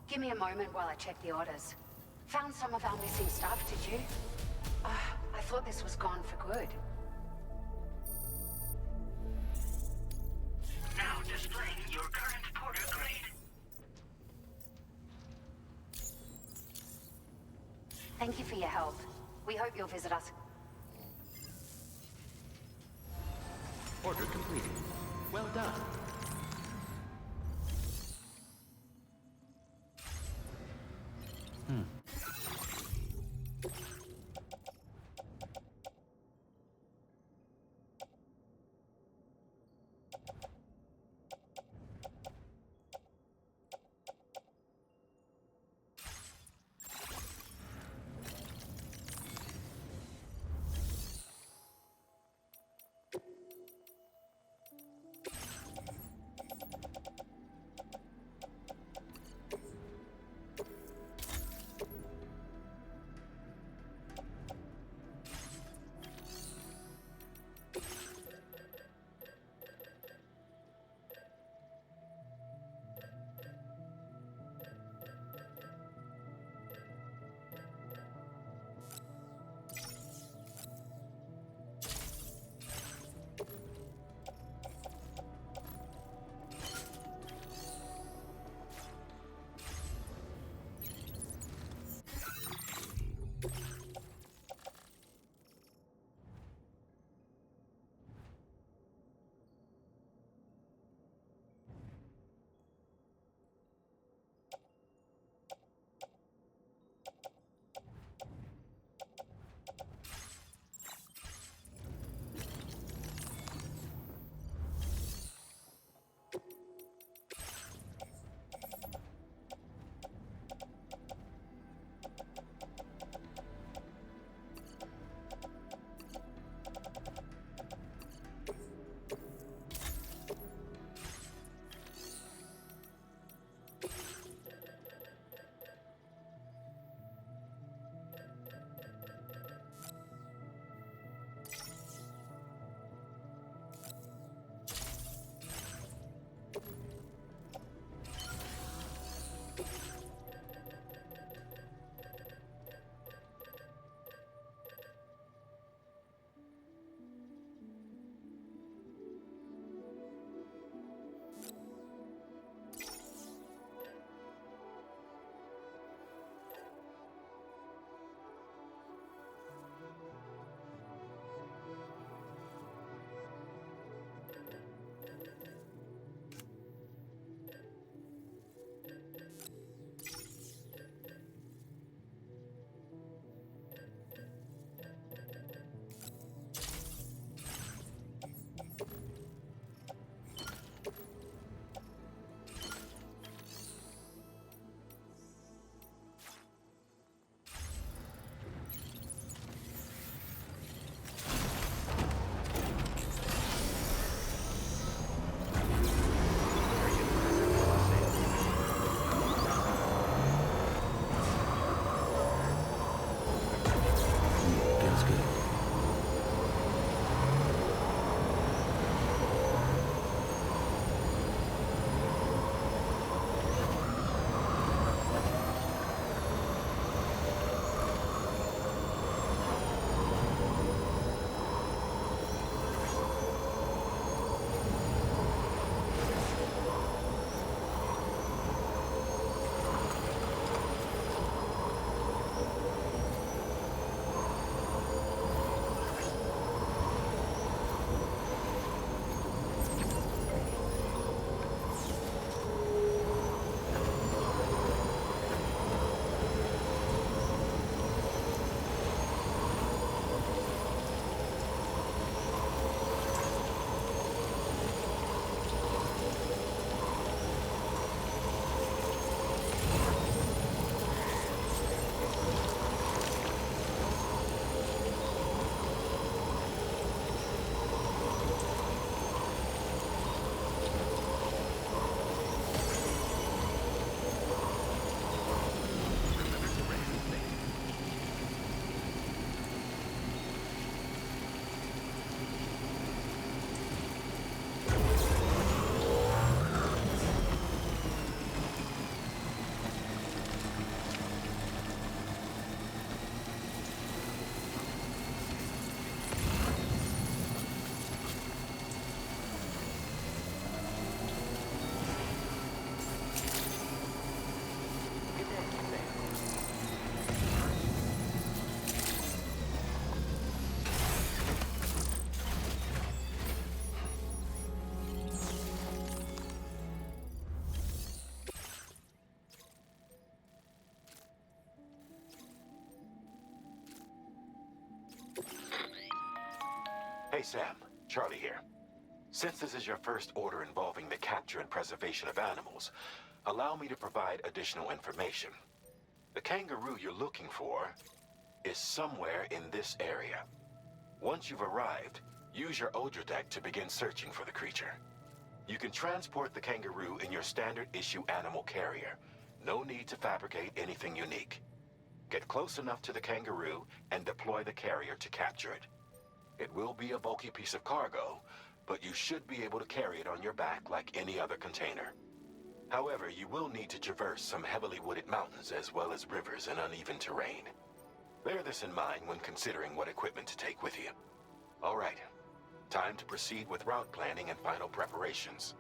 Speaker 13: Give me a moment while I check the orders. Found some of our missing stuff, did you? I thought this was gone for good.
Speaker 2: Now displaying your current porter grade.
Speaker 13: Thank you for your help. We hope you'll visit us.
Speaker 14: Order completed. Well done.
Speaker 6: Hey Sam, Charlie here. Since this is your first order involving the capture and preservation of animals, allow me to provide additional information. The kangaroo you're looking for is somewhere in this area. Once you've arrived, use your Odradek to begin searching for the creature. You can transport the kangaroo in your standard issue animal carrier. No need to fabricate anything unique. Get close enough to the kangaroo and deploy the carrier to capture it. It will be a bulky piece of cargo, but you should be able to carry it on your back like any other container. However, you will need to traverse some heavily wooded mountains as well as rivers and uneven terrain. Bear this in mind when considering what equipment to take with you. All right, time to proceed with route planning and final preparations.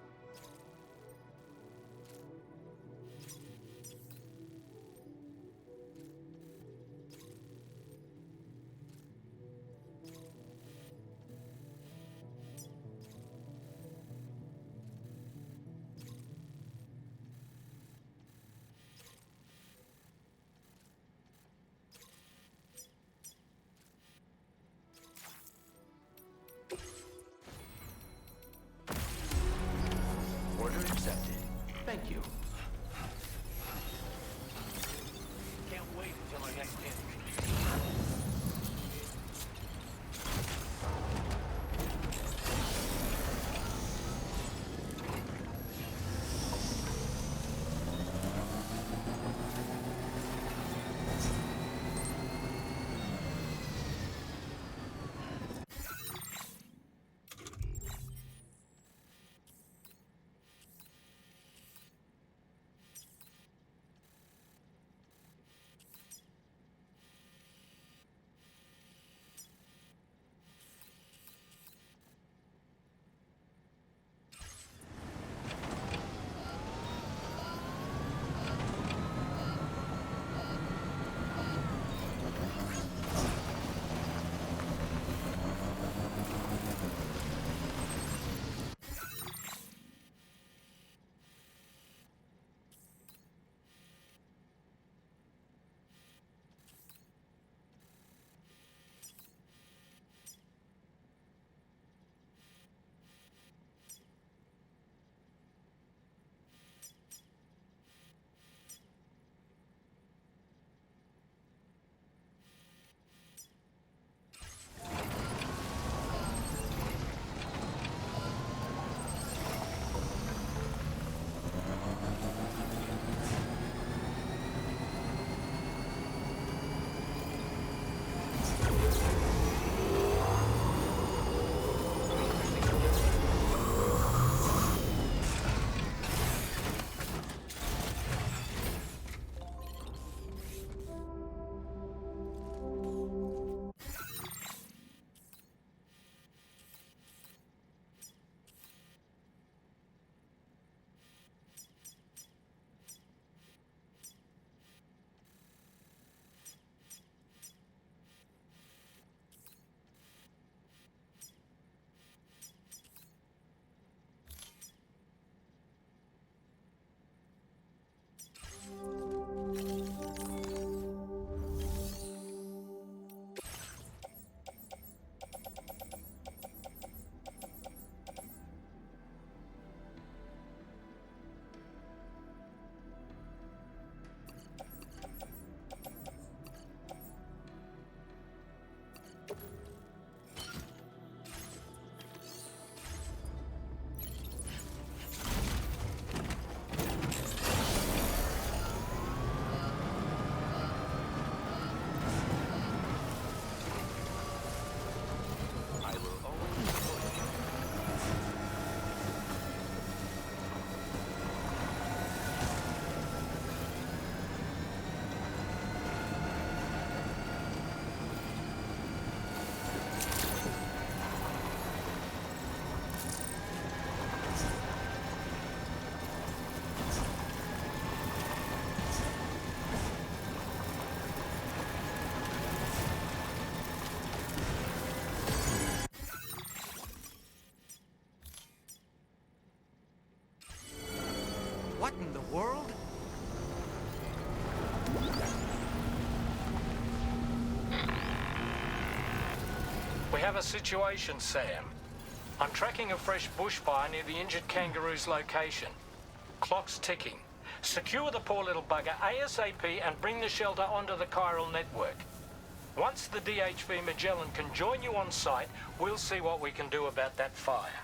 Speaker 7: We have a situation, Sam. I'm tracking a fresh bushfire near the injured kangaroo's location. Clock's ticking. Secure the poor little bugger ASAP and bring the shelter onto the chiral network. Once the DHV Magellan can join you on site, we'll see what we can do about that fire.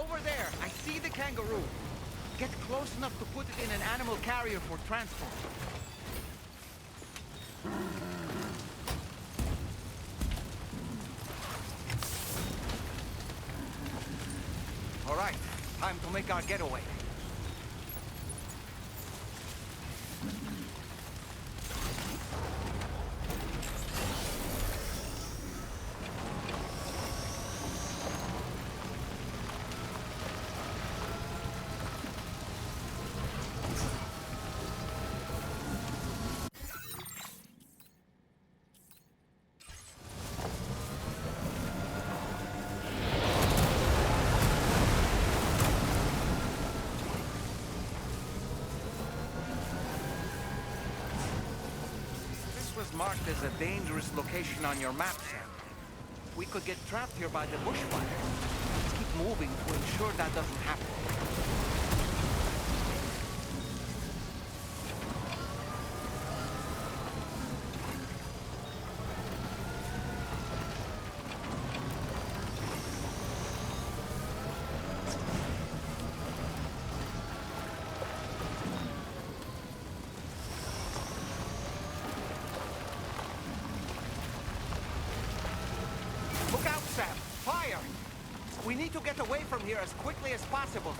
Speaker 4: over there. I see the kangaroo. Get close enough to put it in an animal carrier for transport. All right, time to make our getaway. Was marked as a dangerous location on your map, Sam. We could get trapped here by the bushfire. Let's keep moving to ensure that doesn't happen. Look out, Sam! Fire! We need to get away from here as quickly as possible.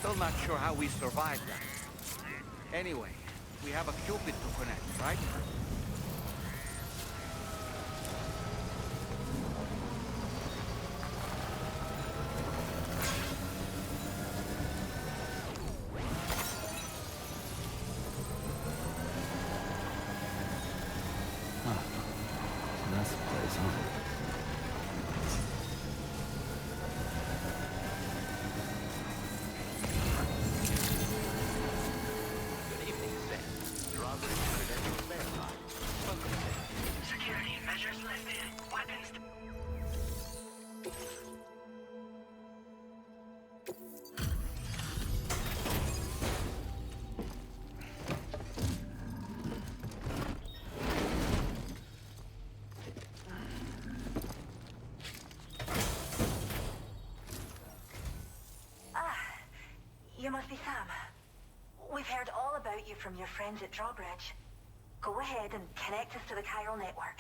Speaker 4: Still not sure how we survived that. Anyway, we have a Cupid to connect, right?
Speaker 5: That's the place, huh?
Speaker 14: Good evening, Sam. Drawbridge credentials verified. Welcome, Sam.
Speaker 2: Security measures lifted. Weapons.
Speaker 13: You must be Sam. We've heard all about you from your friends at Drawbridge. Go ahead and connect us to the chiral network.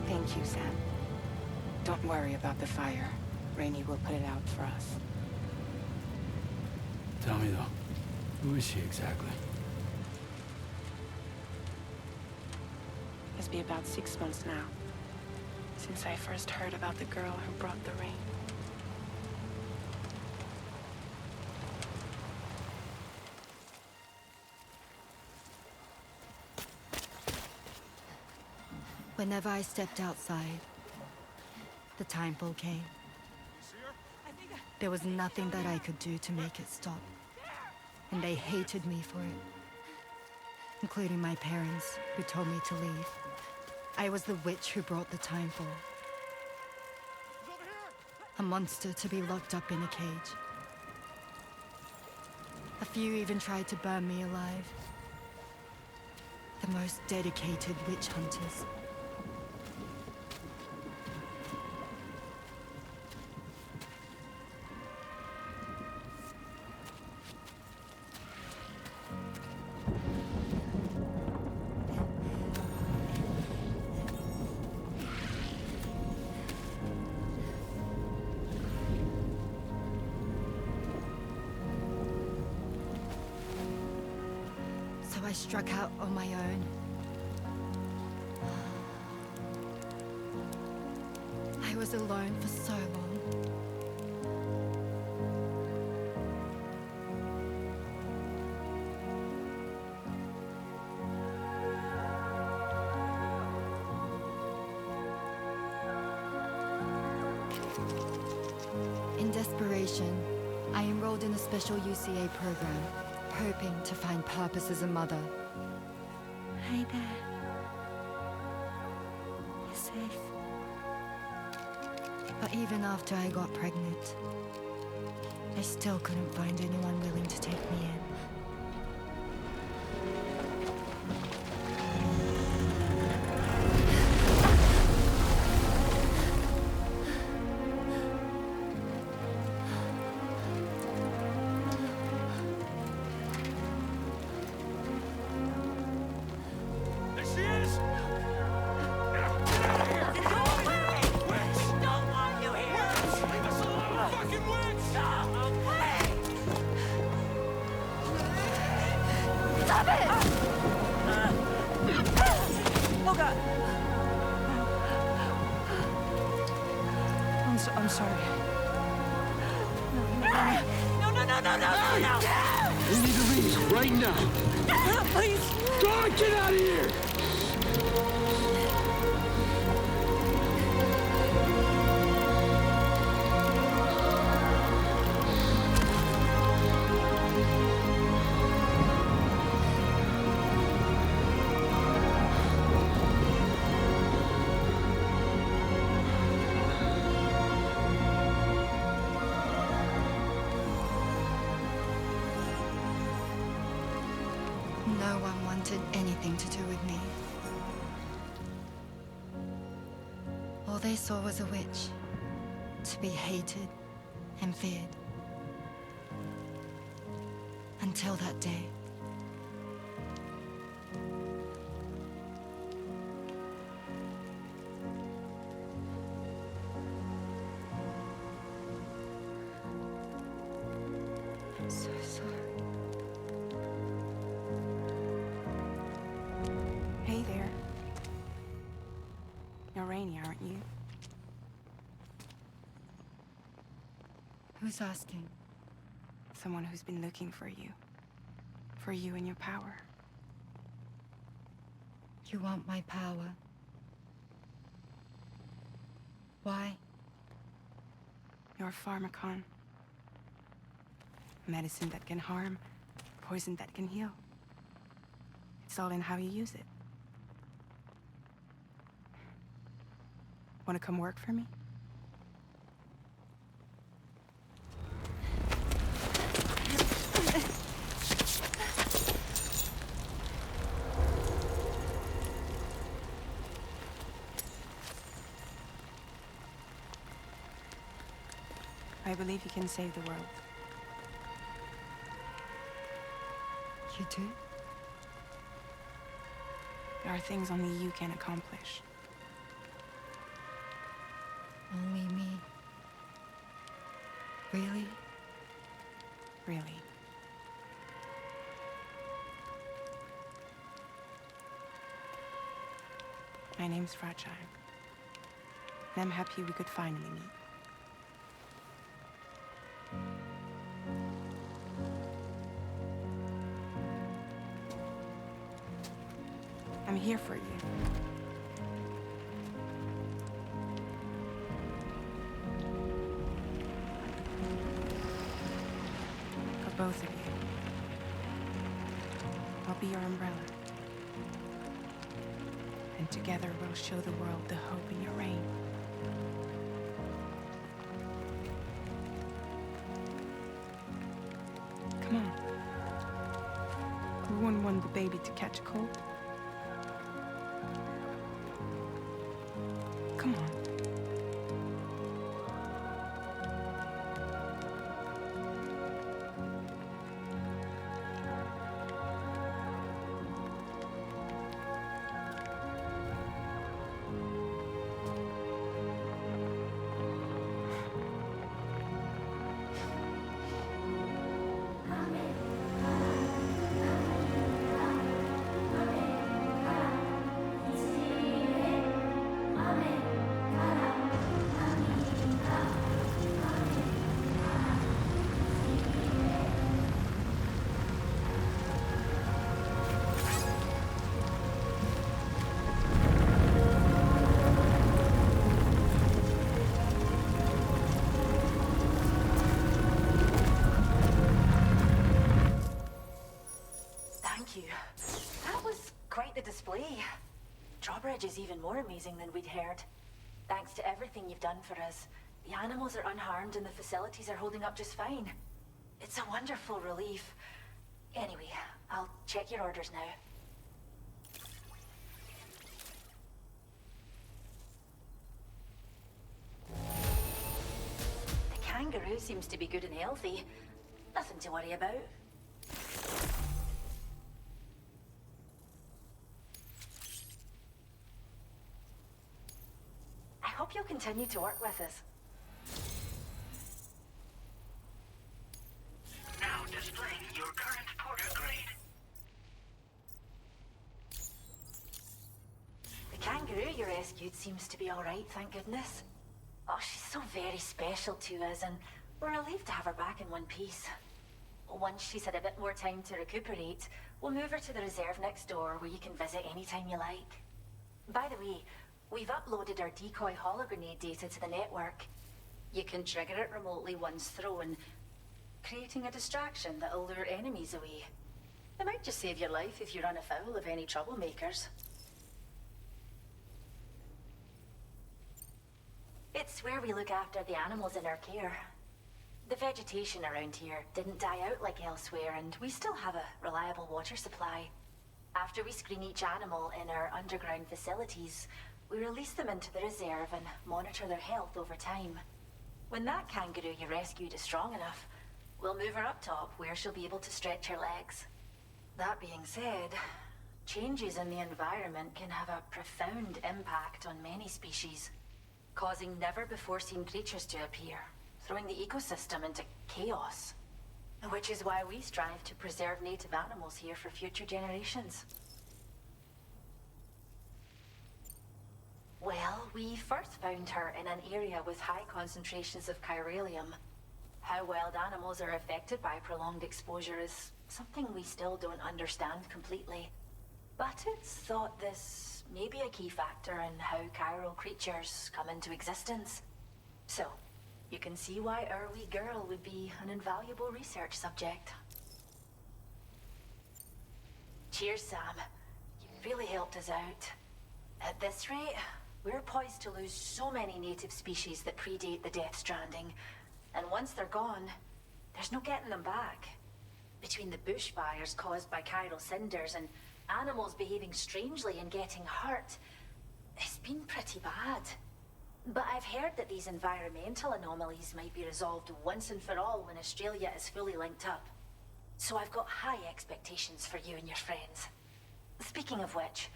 Speaker 3: Thank you, Sam. Don't worry about the fire. Rainey will put it out for us.
Speaker 5: Tell me though, who is she exactly?
Speaker 15: It's been about 6 months now, since I first heard about the girl who brought the rain.
Speaker 11: Whenever I stepped outside, the timefall came. There was nothing that I could do to make it stop. And they hated me for it. Including my parents, who told me to leave. I was the witch who brought the timefall. A monster to be locked up in a cage. A few even tried to burn me alive. The most dedicated witch hunters. I struck out on my own. I was alone for so long. In desperation, I enrolled in a special UCA program. Hoping to find purpose as a mother.
Speaker 15: Hi there. You're safe.
Speaker 11: But even after I got pregnant, I still couldn't find anyone willing to take me in.
Speaker 3: I'm sorry.
Speaker 15: No.
Speaker 16: We need to leave right now.
Speaker 15: Please.
Speaker 16: God, get out of here!
Speaker 11: wanted anything to do with me. All they saw was a witch, to be hated and feared. Until that day. I'm so sorry.
Speaker 3: Hey there. You're Rainey, aren't you?
Speaker 11: Who's asking?
Speaker 3: Someone who's been looking for you. For you and your power.
Speaker 11: You want my power? Why?
Speaker 3: You're a pharmacon. Medicine that can harm, poison that can heal. It's all in how you use it. Want to come work for me? I believe you can save the world.
Speaker 11: You do?
Speaker 3: There are things only you can accomplish.
Speaker 11: Only me. Really?
Speaker 3: Really. My name's Fragile. And I'm happy we could finally meet. I'm here for you. For both of you. I'll be your umbrella. And together we'll show the world the hope in your reign. Come on. We wouldn't want the baby to catch a cold. Come on.
Speaker 17: That was quite the display. Drawbridge is even more amazing than we'd heard. Thanks to everything you've done for us, the animals are unharmed and the facilities are holding up just fine. It's a wonderful relief. Anyway, I'll check your orders now. The kangaroo seems to be good and healthy. Nothing to worry about. I hope you'll continue to work with us.
Speaker 2: Now displaying your current porter grade.
Speaker 17: The kangaroo you rescued seems to be all right, thank goodness. Oh, she's so very special to us, and we're relieved to have her back in one piece. Once she's had a bit more time to recuperate, we'll move her to the reserve next door where you can visit anytime you like. By the way, we've uploaded our decoy hologrenade data to the network. You can trigger it remotely once thrown, creating a distraction that'll lure enemies away. It might just save your life if you run afoul of any troublemakers. It's where we look after the animals in our care. The vegetation around here didn't die out like elsewhere, and we still have a reliable water supply. After we screen each animal in our underground facilities, we release them into the reserve and monitor their health over time. When that kangaroo you rescued is strong enough, we'll move her up top where she'll be able to stretch her legs. That being said, changes in the environment can have a profound impact on many species, causing never-before-seen creatures to appear, throwing the ecosystem into chaos. Which is why we strive to preserve native animals here for future generations. Well, we first found her in an area with high concentrations of chiralium. How wild animals are affected by prolonged exposure is something we still don't understand completely. But it's thought this may be a key factor in how chiral creatures come into existence. So, you can see why our wee girl would be an invaluable research subject. Cheers, Sam. You really helped us out. At this rate, we're poised to lose so many native species that predate the Death Stranding. And once they're gone, there's no getting them back. Between the bushfires caused by chiral cinders and animals behaving strangely and getting hurt, it's been pretty bad. But I've heard that these environmental anomalies might be resolved once and for all when Australia is fully linked up. So I've got high expectations for you and your friends. Speaking of which,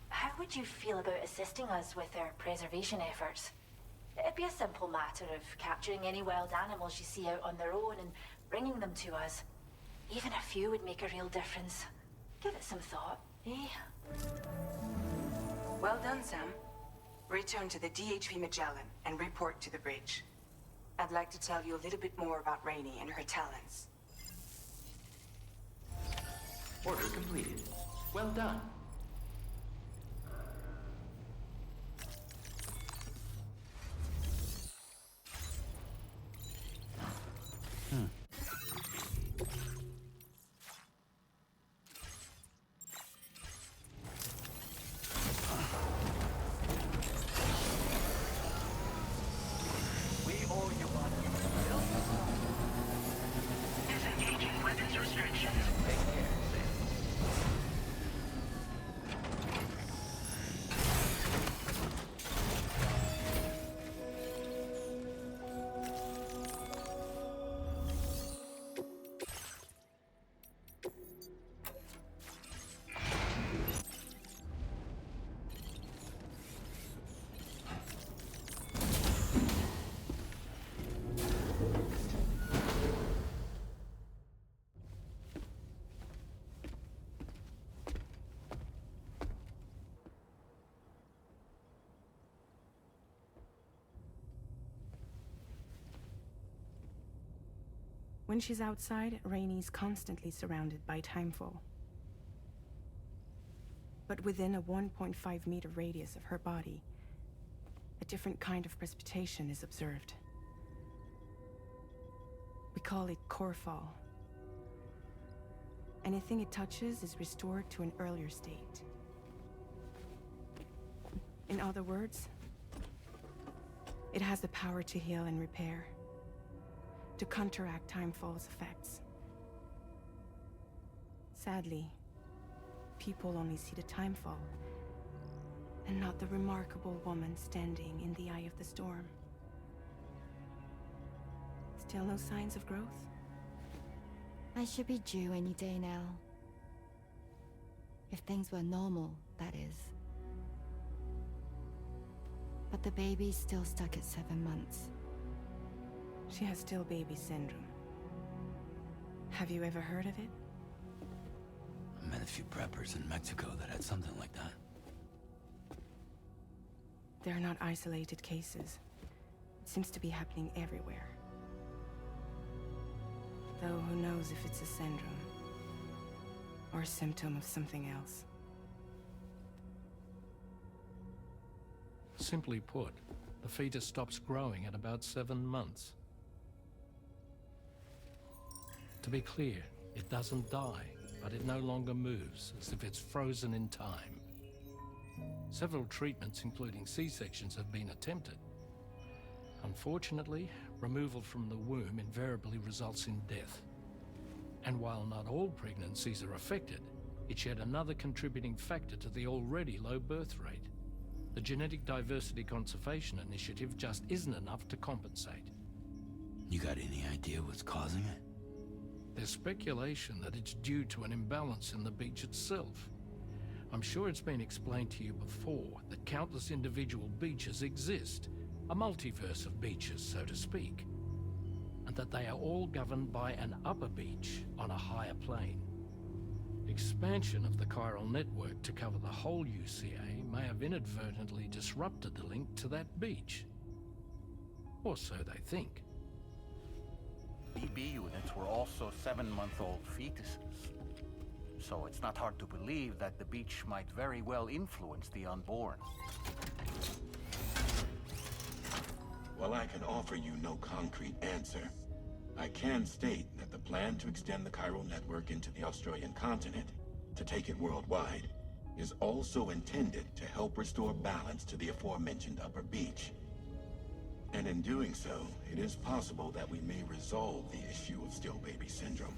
Speaker 17: how would you feel about assisting us with our preservation efforts? It'd be a simple matter of capturing any wild animals you see out on their own and bringing them to us. Even a few would make a real difference. Give it some thought, eh?
Speaker 3: Well done, Sam. Return to the DHV Magellan and report to the bridge. I'd like to tell you a little bit more about Rainey and her talents.
Speaker 14: Order completed. Well done.
Speaker 2: Disengaging weapons restrictions.
Speaker 14: Take care, Sam.
Speaker 3: When she's outside, Rainey's constantly surrounded by timefall. But within a 1.5-meter radius of her body, a different kind of precipitation is observed. We call it core fall. Anything it touches is restored to an earlier state. In other words, it has the power to heal and repair, to counteract timefall's effects. Sadly, people only see the timefall, and not the remarkable woman standing in the eye of the storm. Still no signs of growth?
Speaker 11: I should be due any day now. If things were normal, that is. But the baby's still stuck at 7 months.
Speaker 3: She has still baby syndrome. Have you ever heard of it?
Speaker 5: I met a few preppers in Mexico that had something like that.
Speaker 3: They're not isolated cases. It seems to be happening everywhere. Though who knows if it's a syndrome or a symptom of something else.
Speaker 7: Simply put, the fetus stops growing at about 7 months. To be clear, it doesn't die, but it no longer moves, as if it's frozen in time. Several treatments, including C-sections, have been attempted. Unfortunately, removal from the womb invariably results in death. And while not all pregnancies are affected, It's yet another contributing factor to the already low birth rate. The Genetic Diversity Conservation Initiative just isn't enough to compensate.
Speaker 5: You got any idea what's causing it?
Speaker 7: There's speculation that it's due to an imbalance in the beach itself. I'm sure it's been explained to you before that countless individual beaches exist, a multiverse of beaches, so to speak, and that they are all governed by an upper beach on a higher plane. Expansion of the chiral network to cover the whole UCA may have inadvertently disrupted the link to that beach. Or so they think.
Speaker 18: BB units were also 7-month-old fetuses. So it's not hard to believe that the beach might very well influence the unborn.
Speaker 6: While I can offer you no concrete answer, I can state that the plan to extend the chiral network into the Australian continent, to take it worldwide, is also intended to help restore balance to the aforementioned upper beach. And in doing so, it is possible that we may resolve the issue of still baby syndrome.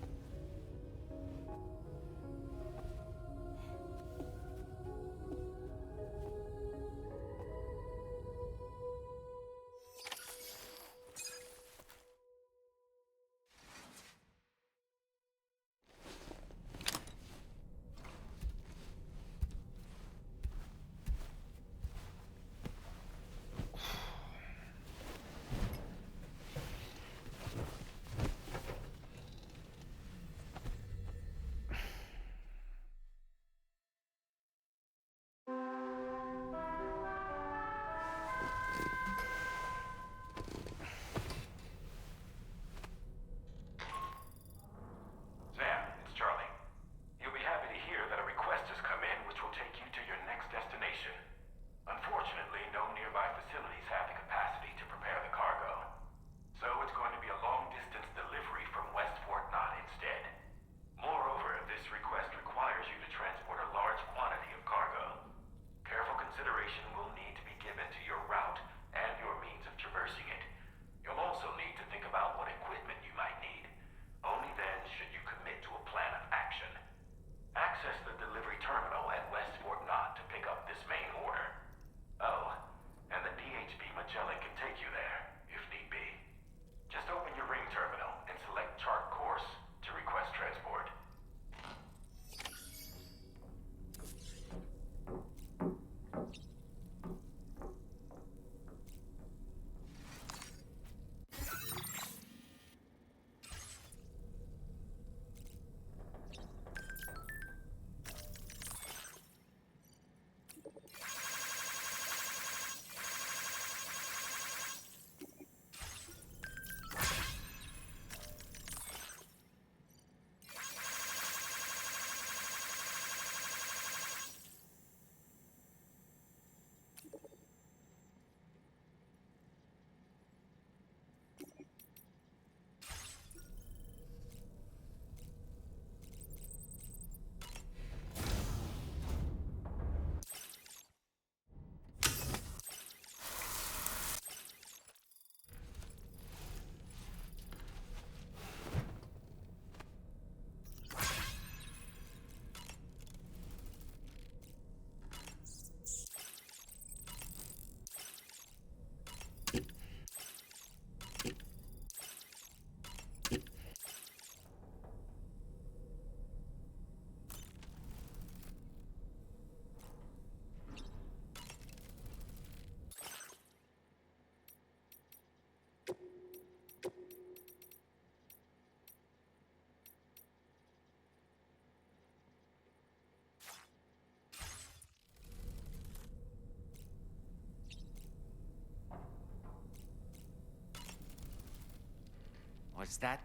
Speaker 4: Was that,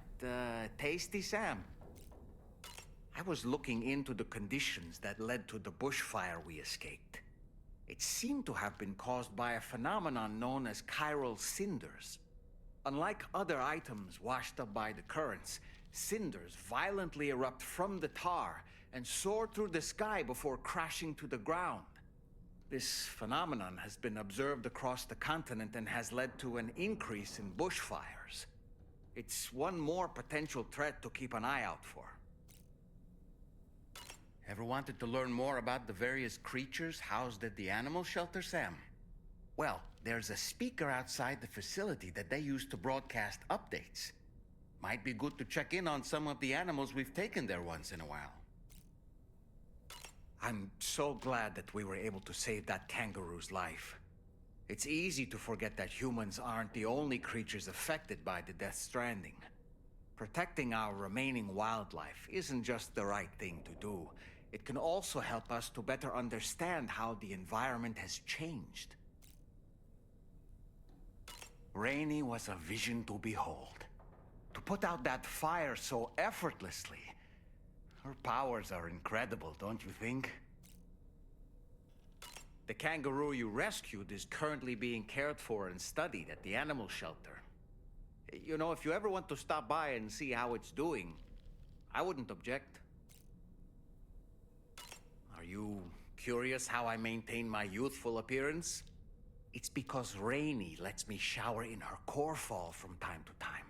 Speaker 4: tasty, Sam? I was looking into the conditions that led to the bushfire we escaped. It seemed to have been caused by a phenomenon known as chiral cinders. Unlike other items washed up by the currents, cinders violently erupt from the tar and soar through the sky before crashing to the ground. This phenomenon has been observed across the continent and has led to an increase in bushfires. It's one more potential threat to keep an eye out for. Ever wanted to learn more about the various creatures housed at the animal shelter, Sam? Well, there's a speaker outside the facility that they use to broadcast updates. Might be good to check in on some of the animals we've taken there once in a while. I'm so glad that we were able to save that kangaroo's life. It's easy to forget that humans aren't the only creatures affected by the Death Stranding. Protecting our remaining wildlife isn't just the right thing to do. It can also help us to better understand how the environment has changed. Rainey was a vision to behold. To put out that fire so effortlessly. Her powers are incredible, don't you think? The kangaroo you rescued is currently being cared for and studied at the animal shelter. You know, if you ever want to stop by and see how it's doing, I wouldn't object. Are you curious how I maintain my youthful appearance? It's because Rainey lets me shower in her core fall from time to time.